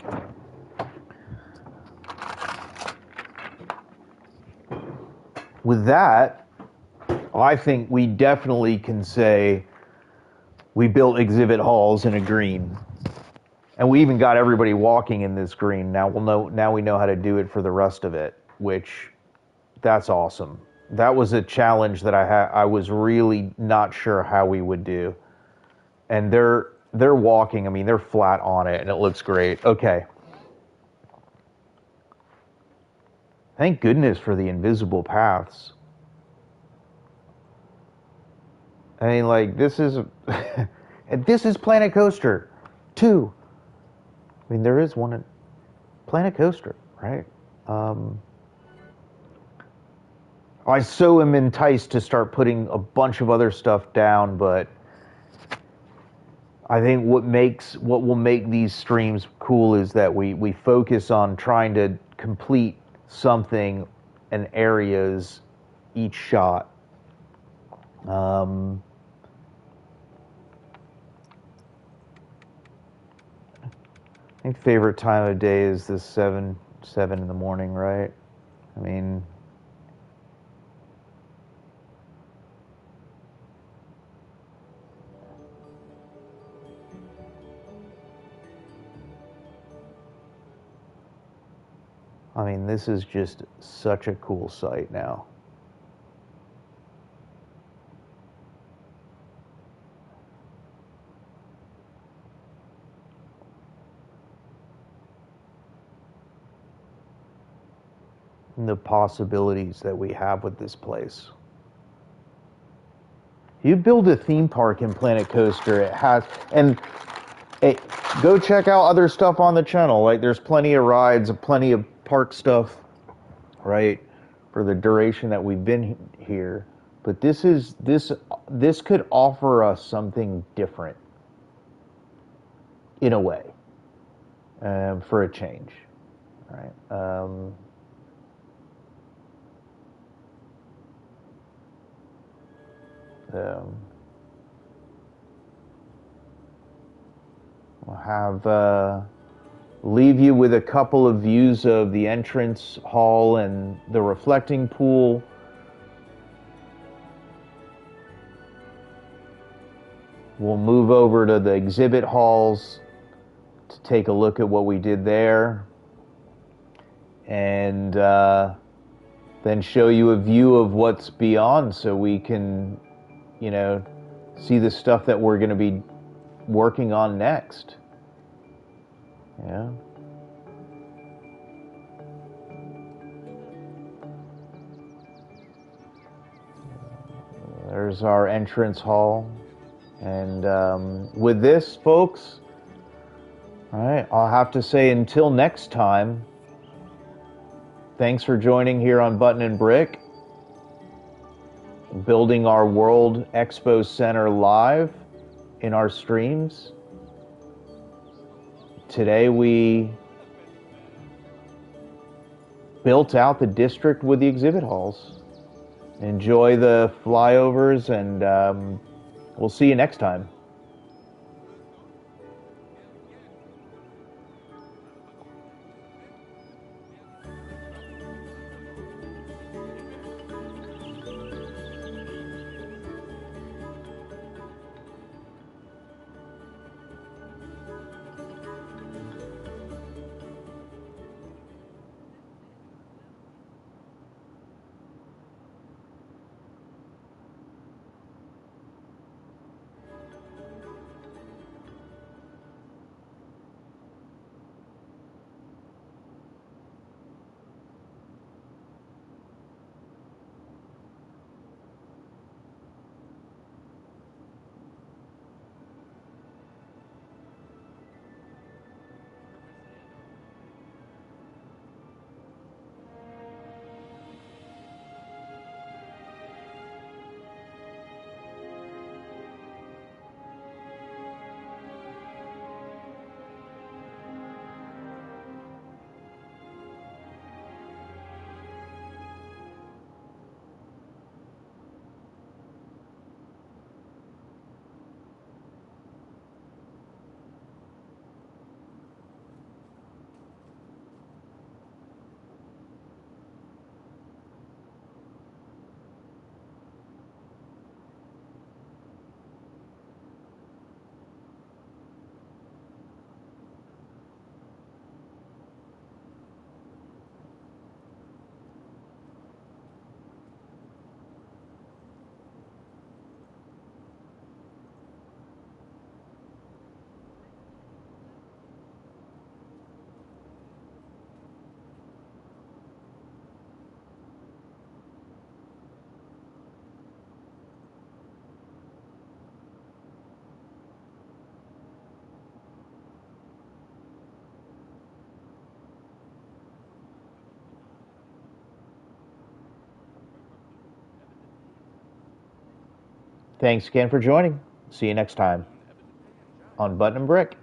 with that, I think we definitely can say we built exhibit halls in a green. And we even got everybody walking in this green. Now we know how to do it for the rest of it, which that's awesome. That was a challenge that I was really not sure how we would do. And they're walking, I mean, they're flat on it and it looks great. Okay. Thank goodness for the invisible paths. I mean, like, this is and this is Planet Coaster 2. I mean, there is one in Planet Coaster, right? I so am enticed to start putting a bunch of other stuff down, but I think what will make these streams cool is that we focus on trying to complete something and areas each shot. I think favorite time of day is this 7 in the morning, right? I mean, this is just such a cool site now. the possibilities that we have with this place. You build a theme park in Planet Coaster, it has, and hey, go check out other stuff on the channel. Like there's plenty of rides, plenty of park stuff, right? For the duration that we've been here. But this could offer us something different in a way, for a change, right? We'll have leave you with a couple of views of the entrance hall and the reflecting pool. We'll move over to the exhibit halls to take a look at what we did there, and then show you a view of what's beyond, so we can, you know, see the stuff that we're going to be working on next. Yeah. There's our entrance hall. And with this, folks, all right, I'll have to say until next time, thanks for joining here on Button and Brick, building our World Expo Center live in our streams. Today we built out the district with the exhibit halls. Enjoy the flyovers, and we'll see you next time. Thanks again for joining. See you next time on Button and Brick.